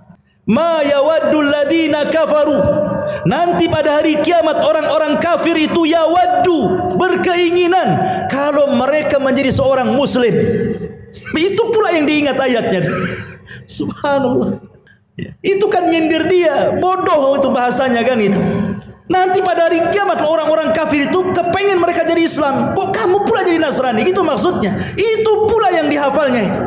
Ma yawaddul ladzina kafaru. Nanti pada hari kiamat orang-orang kafir itu yawaddu, berkeinginan kalau mereka menjadi seorang muslim. Itu pula yang diingat ayatnya. Subhanallah. Itu kan nyindir dia, bodoh itu bahasanya kan itu. Nanti pada hari kiamat orang-orang kafir itu kepengen mereka jadi Islam, kok kamu pula jadi Nasrani, gitu maksudnya. Itu pula yang dihafalnya itu.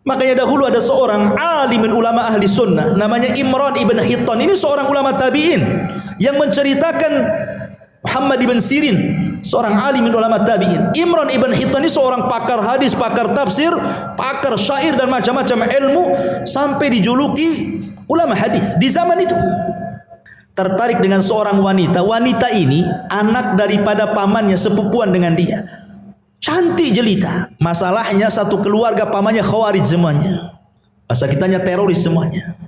Makanya dahulu ada seorang alim ulama ahli sunnah namanya Imran ibn Hittan. Ini seorang ulama tabi'in yang menceritakan Muhammad ibn Sirin, seorang alim ulama tabi'in. Imran ibn Hittan ini seorang pakar hadis, pakar tafsir, pakar syair dan macam-macam ilmu, sampai dijuluki ulama hadis di zaman itu. Tertarik dengan seorang wanita. Wanita ini anak daripada pamannya, sepupuan dengan dia. Cantik jelita. Masalahnya satu keluarga pamannya khawarij semuanya. Bahasa kitanya teroris semuanya.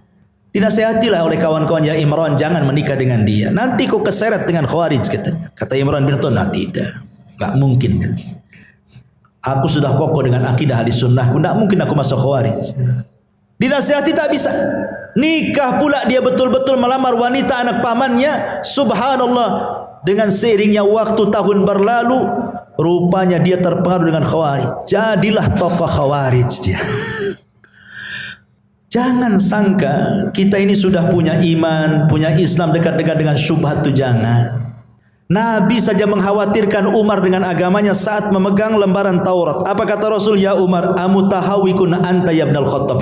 Dinasihatilah oleh kawan-kawan, ya Imran, jangan menikah dengan dia, nanti kau keseret dengan khawarij katanya. Kata Imran bin Hittan, tidak, enggak mungkin. Aku sudah kokoh dengan akidah ahli sunnahku, enggak mungkin aku masuk khawarij. Dinasihati tak bisa. Nikah pula dia betul-betul melamar wanita anak pamannya. Subhanallah, dengan seiringnya waktu tahun berlalu, rupanya dia terpengaruh dengan khawarij. Jadilah tokoh khawarij dia. Jangan sangka kita ini sudah punya iman, punya Islam, dekat-dekat dengan syubhat itu jangan. Nabi saja mengkhawatirkan Umar dengan agamanya saat memegang lembaran Taurat. Apa kata Rasul? Ya Umar, amutahawikun anta ya ibnal Khattab.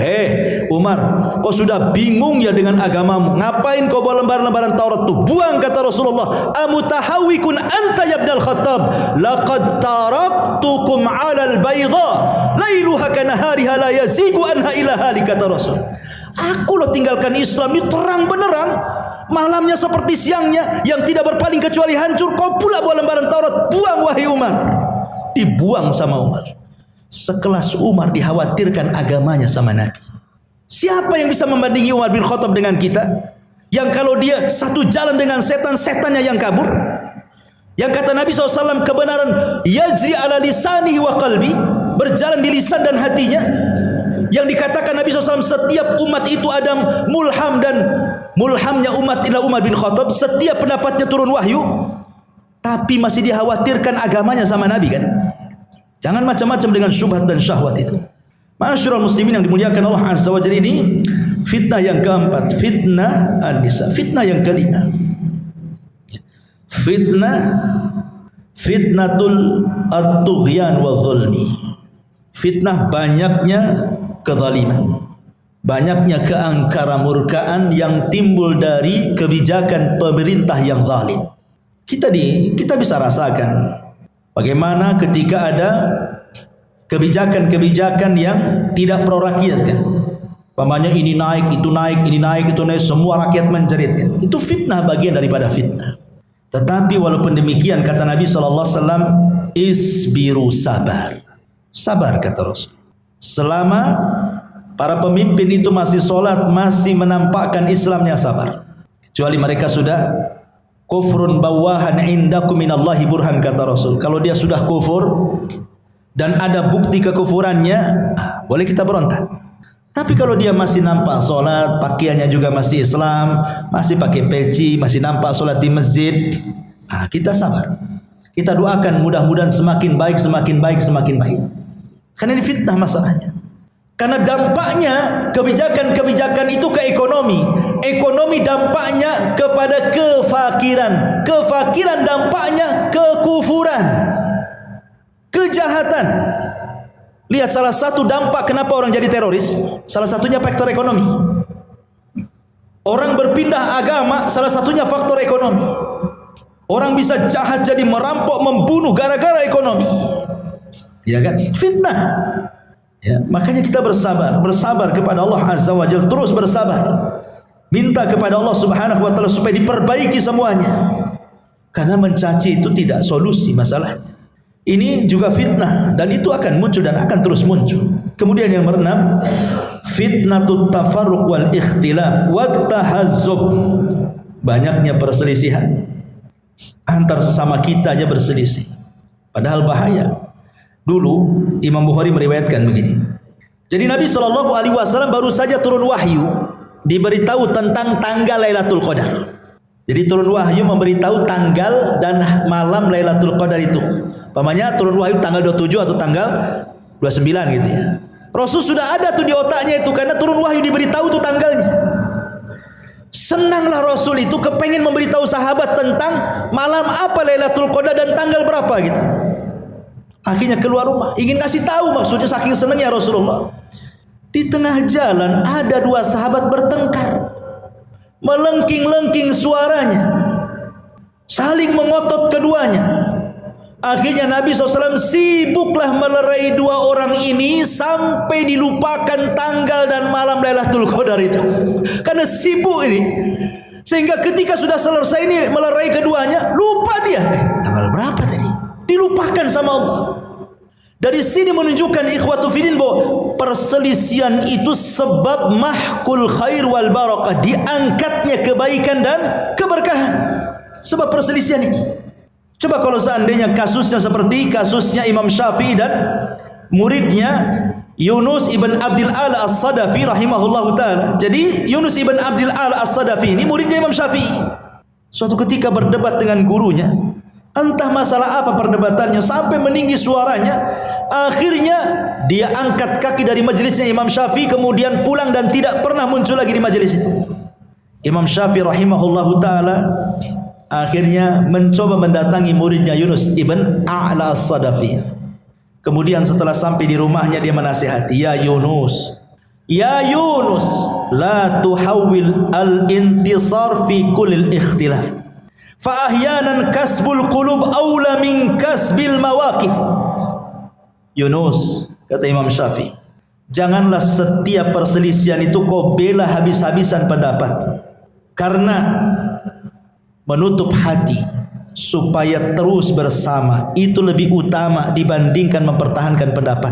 Umar, kau sudah bingung ya dengan agamamu, ngapain kau bawa lembaran-lembaran Taurat itu? Buang, kata Rasulullah. Amutahawikun anta ya ibnal Khattab, laqad taraktukum 'alal bayda lailuha kanahariha la yazigu anha ila hali, kata Rasul. Aku loh tinggalkan Islam ini terang benerang, malamnya seperti siangnya, yang tidak berpaling kecuali hancur. Kau pula bawa lembaran Taurat, buang wahai Umar. Dibuang sama Umar. Sekelas Umar dikhawatirkan agamanya sama Nabi. Siapa yang bisa membandingi Umar bin Khattab dengan kita? Yang kalau dia satu jalan dengan setan, setannya yang kabur. Yang kata Nabi SAW, kebenaran yajri ala lisanihi wa qalbi, berjalan di lisan dan hatinya. Yang dikatakan Nabi SAW, setiap umat itu ada mulham, dan mulhamnya umat adalah Umar bin Khattab. Setiap pendapatnya turun wahyu, tapi masih dikhawatirkan agamanya sama Nabi kan. Jangan macam-macam dengan syubhat dan syahwat itu. Ma'asyiral muslimin yang dimuliakan Allah Azza wa Jalla, ini fitnah yang keempat, fitnah an-nisa. Fitnah yang kelima, fitnatul at-tughyan wa dhulmi. Fitnah banyaknya kezaliman, banyaknya keangkara-murkaan yang timbul dari kebijakan pemerintah yang zalim. Kita bisa rasakan bagaimana ketika ada kebijakan-kebijakan yang tidak pro rakyat kan. Pamannya ini naik, itu naik, ini naik, itu naik, semua rakyat menjerit kan. Itu fitnah, bagian daripada fitnah. Tetapi walaupun demikian kata Nabi SAW, isbiru, sabar. Sabar kata Rasul. Selama para pemimpin itu masih sholat, masih menampakkan Islamnya, sabar. Kecuali mereka sudah kufrun bawahan indakum minallahi burhan kata Rasul. Kalau dia sudah kufur dan ada bukti kekufurannya, boleh kita berontak. Tapi kalau dia masih nampak sholat, pakaiannya juga masih Islam, masih pakai peci, masih nampak sholat di masjid, kita sabar. Kita doakan mudah-mudahan semakin baik, semakin baik, semakin baik. Karena ini fitnah masalahnya. Karena dampaknya kebijakan-kebijakan itu ke ekonomi. Ekonomi dampaknya kepada kefakiran. Kefakiran dampaknya kekufuran, kejahatan. Lihat salah satu dampak kenapa orang jadi teroris, salah satunya faktor ekonomi. Orang berpindah agama, salah satunya faktor ekonomi. Orang bisa jahat jadi merampok, membunuh gara-gara ekonomi. Ya kan? Fitnah. Ya, makanya kita bersabar kepada Allah Azza wa Jalla, terus bersabar. Minta kepada Allah Subhanahu wa taala supaya diperbaiki semuanya. Karena mencaci itu tidak solusi masalahnya. Ini juga fitnah, dan itu akan muncul dan akan terus muncul. Kemudian yang keenam, fitnatut tafarruq wal ikhtilaf wa tahazzub. Banyaknya perselisihan antar sesama kita aja berselisih. Padahal bahaya. Dulu Imam Bukhari meriwayatkan begini. Jadi Nabi SAW baru saja turun wahyu, diberitahu tentang tanggal Lailatul Qadar. Jadi turun wahyu memberitahu tanggal dan malam Lailatul Qadar itu. Pamannya turun wahyu tanggal 27 atau tanggal 29 gitu ya. Rasul sudah ada tuh di otaknya itu, karena turun wahyu diberitahu tuh tanggalnya. Senanglah Rasul itu, kepengen memberitahu sahabat tentang malam apa Lailatul Qadar dan tanggal berapa gitu. Akhirnya keluar rumah, ingin kasih tahu, maksudnya saking senangnya Rasulullah. Di tengah jalan ada dua sahabat bertengkar, melengking-lengking suaranya, saling mengotot keduanya. Akhirnya Nabi SAW sibuklah melerai dua orang ini sampai dilupakan tanggal dan malam Lailatul Qadar itu. Karena sibuk ini, sehingga ketika sudah selesai ini melerai keduanya, lupa dia tanggal berapa tadi, dilupakan sama Allah. Dari sini menunjukkan ikhwatu fillah bahwa perselisihan itu sebab mahkul khair wal barakah, diangkatnya kebaikan dan keberkahan sebab perselisihan ini. Coba kalau seandainya kasusnya seperti kasusnya Imam Syafi'i dan muridnya Yunus ibn Abdil A'la As-Sadafi rahimahullahu ta'ala. Jadi Yunus ibn Abdil A'la As-Sadafi ini muridnya Imam Syafi'i. Suatu ketika berdebat dengan gurunya, entah masalah apa perdebatannya, sampai meninggi suaranya. Akhirnya dia angkat kaki dari majelisnya Imam Syafi'i, kemudian pulang dan tidak pernah muncul lagi di majelis itu. Imam Syafi'i rahimahullahu ta'ala akhirnya mencoba mendatangi muridnya Yunus ibn A'la As-Sadafi. Kemudian setelah sampai di rumahnya, dia menasihati, ya Yunus, la tuhawil al-intisar fi kullil ikhtilaf, fa ahyanan kasbul qulub awla min kasbil mawaqif. Yunus, kata Imam Syafi'i, janganlah setiap perselisihan itu kau bela habis-habisan pendapat, karena menutup hati supaya terus bersama itu lebih utama dibandingkan mempertahankan pendapat.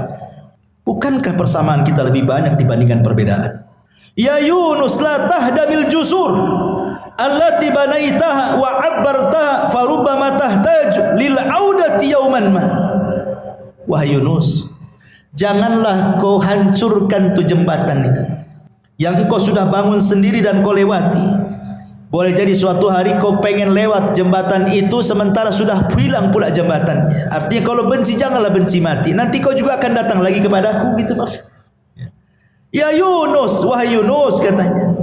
Bukankah persamaan kita lebih banyak dibandingkan perbedaan? Ya Yunus la tahdamil jusur allati banaitaha wa abbartaha farubbama tahtaj lil audati yauman ma. Wahai Yunus, janganlah kau hancurkan tu jembatan itu yang engkau sudah bangun sendiri dan kau lewati. Boleh jadi suatu hari kau pengen lewat jembatan itu sementara sudah hilang pula jembatannya. Artinya kalau benci janganlah benci mati. Nanti kau juga akan datang lagi kepadaku, gitu maksud. Ya Yunus, wahai Yunus katanya,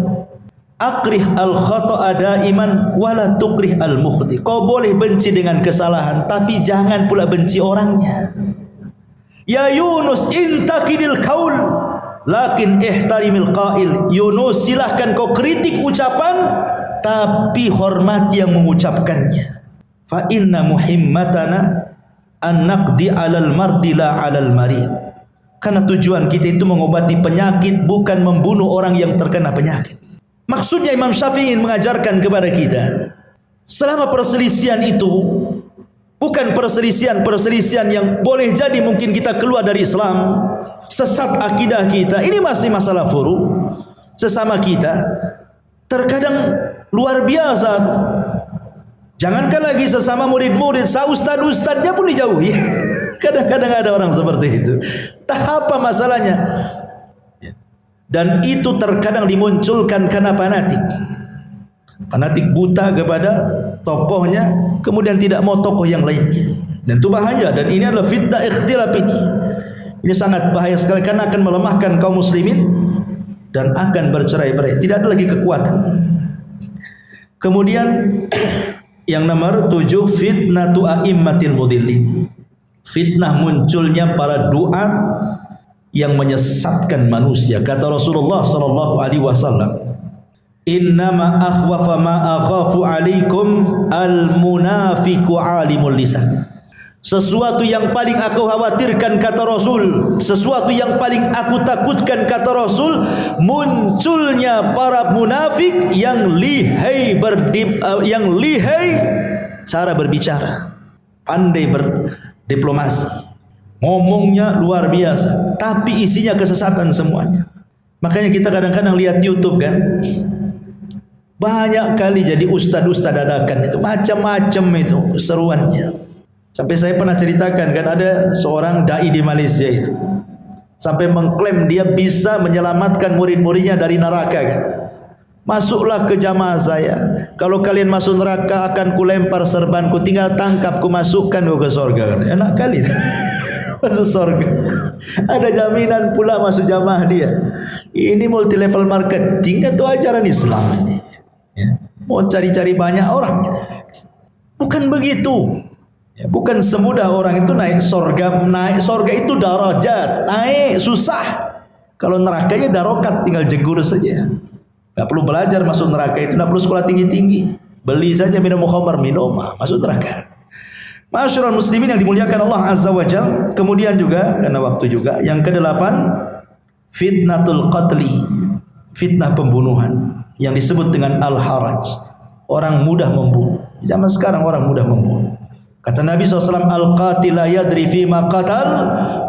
akrih al khata'a daiman wala tukrih al mukhti. Kau boleh benci dengan kesalahan tapi jangan pula benci orangnya. Ya Yunus intakidil qaul lakin ihtarimil qail. Yunus, silahkan kau kritik ucapan tapi hormati yang mengucapkannya. Fa inna muhimmatana an naqdi 'alal mardi la 'alal marid. Karena tujuan kita itu mengobati penyakit, bukan membunuh orang yang terkena penyakit. Maksudnya Imam Syafi'i ingin mengajarkan kepada kita, selama perselisihan itu bukan perselisihan yang boleh jadi mungkin kita keluar dari Islam, sesat akidah kita, ini masih masalah furu sesama kita. Terkadang luar biasa. Jangankan lagi sesama murid-murid, ustad-ustadnya pun dijauhi. Kadang-kadang ada orang seperti itu. Tak apa masalahnya. Dan itu terkadang dimunculkan karena fanatik. Fanatik buta kepada tokohnya, kemudian tidak mau tokoh yang lainnya. Dan itu bahaya. Dan ini adalah fitnah ikhtilaf ini. Ini sangat bahaya sekali karena akan melemahkan kaum muslimin dan akan bercerai-berai. Tidak ada lagi kekuatan. Kemudian yang nomor 7, fitnatu a'immatil mudillin. Fitnah munculnya para duat yang menyesatkan manusia. Kata Rasulullah sallallahu alaihi wasallam, "Innama akhwafa ma akhafu alaikum al-munafiqu alimul lisan." Sesuatu yang paling aku khawatirkan kata Rasul, sesuatu yang paling aku takutkan kata Rasul, munculnya para munafik yang lihai cara berbicara, pandai berdiplomasi, ngomongnya luar biasa, tapi isinya kesesatan semuanya. Makanya kita kadang-kadang lihat YouTube kan, banyak kali jadi ustad-ustad dadakan itu macam-macam itu seruannya. Sampai saya pernah ceritakan kan, ada seorang dai di Malaysia itu sampai mengklaim dia bisa menyelamatkan murid-muridnya dari neraka kan. Masuklah ke jamaah saya. Kalau kalian masuk neraka akan kulempar serbanku, tinggal tangkap ku masukkan ke surga. Enak kali. Masuk surga. Ada jaminan pula masuk jamaah dia. Ini multi level marketing atau ajaran Islam ini. Ya. Mau cari-cari banyak orang. Bukan begitu. Ya, bukan semudah orang itu naik surga. Naik surga itu darajat, naik susah. Kalau nerakanya darokat, tinggal jegur saja. Tak perlu belajar masuk neraka itu, tak perlu sekolah tinggi-tinggi. Beli saja minum khamar, minum, masuk neraka. Ma'asyiral muslimin yang dimuliakan Allah Azza wa Jalla. Kemudian juga karena waktu juga, yang ke-8, fitnatul qatli, fitnah pembunuhan yang disebut dengan al-haraj. Orang mudah membunuh. Zaman sekarang orang mudah membunuh. Kata Nabi SAW, al-qatil la yadri fima qatal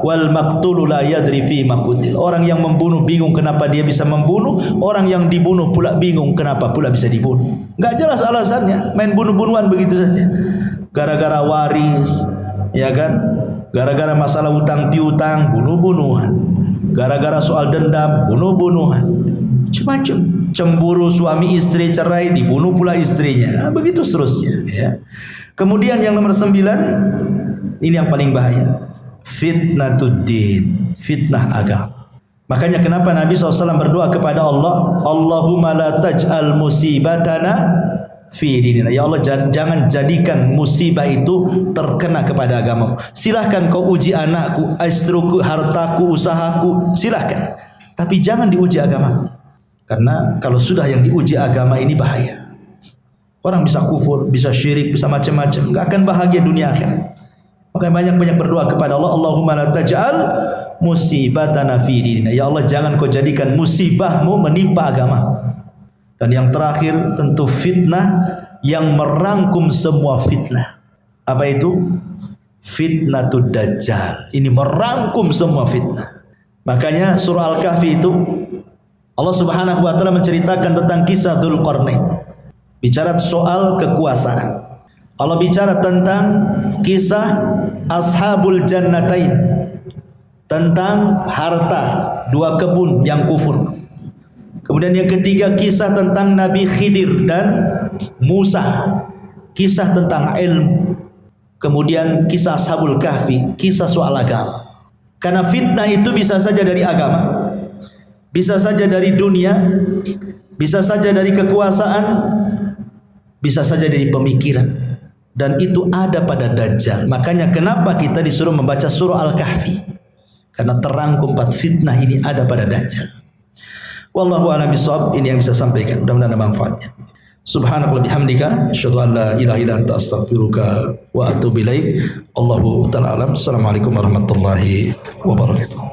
wal maqtul la yadri fima qutil. Orang yang membunuh bingung kenapa dia bisa membunuh, orang yang dibunuh pula bingung kenapa pula bisa dibunuh. Enggak jelas alasannya, main bunuh-bunuhan begitu saja. Gara-gara waris, ya kan? Gara-gara masalah utang piutang, bunuh-bunuhan. Gara-gara soal dendam, bunuh-bunuhan. Macam-macam. Cemburu suami istri cerai, dibunuh pula istrinya. Nah, begitu seterusnya, ya. Kemudian yang nomor 9, ini yang paling bahaya, fitnatuddin, fitnah agama. Makanya kenapa Nabi SAW berdoa kepada Allah, Allahumma la taj'al musibatana fi dinina. Ya Allah, jangan jadikan musibah itu terkena kepada agamamu. Silahkan kau uji anakku, istriku, hartaku, usahaku, silahkan. Tapi jangan diuji agama. Karena kalau sudah yang diuji agama ini bahaya. Orang bisa kufur, bisa syirik, bisa macam-macam, enggak akan bahagia dunia akhirat. Makanya banyak-banyak berdoa kepada Allah, Allahumma la taj'al musibatana fi dinina. Ya Allah, jangan kau jadikan musibahmu menimpa agama. Dan yang terakhir tentu fitnah yang merangkum semua fitnah. Apa itu? Fitnatud Dajjal. Ini merangkum semua fitnah. Makanya surah Al-Kahfi itu Allah Subhanahu wa taala menceritakan tentang kisah Dzulqarnain. Bicara soal kekuasaan. Allah bicara tentang kisah Ashabul Jannatain, tentang harta dua kebun yang kufur. Kemudian yang ketiga kisah tentang Nabi Khidir dan Musa, kisah tentang ilmu. Kemudian kisah Ashabul Kahfi, kisah soal agama. Karena fitnah itu bisa saja dari agama, bisa saja dari dunia, bisa saja dari kekuasaan, bisa saja dari pemikiran. Dan itu ada pada Dajjal. Makanya kenapa kita disuruh membaca surah Al-Kahfi? Karena terangkum 4 fitnah ini ada pada Dajjal. Wallahu a'lam bishawab. Ini yang bisa sampaikan. Mudah-mudahan ada manfaatnya. Subhanakallahumma bihamdika asyhadu an la ilaha illa anta astaghfiruka wa atubu ilaik. Allahu ta'ala alam. Assalamualaikum warahmatullahi wabarakatuh.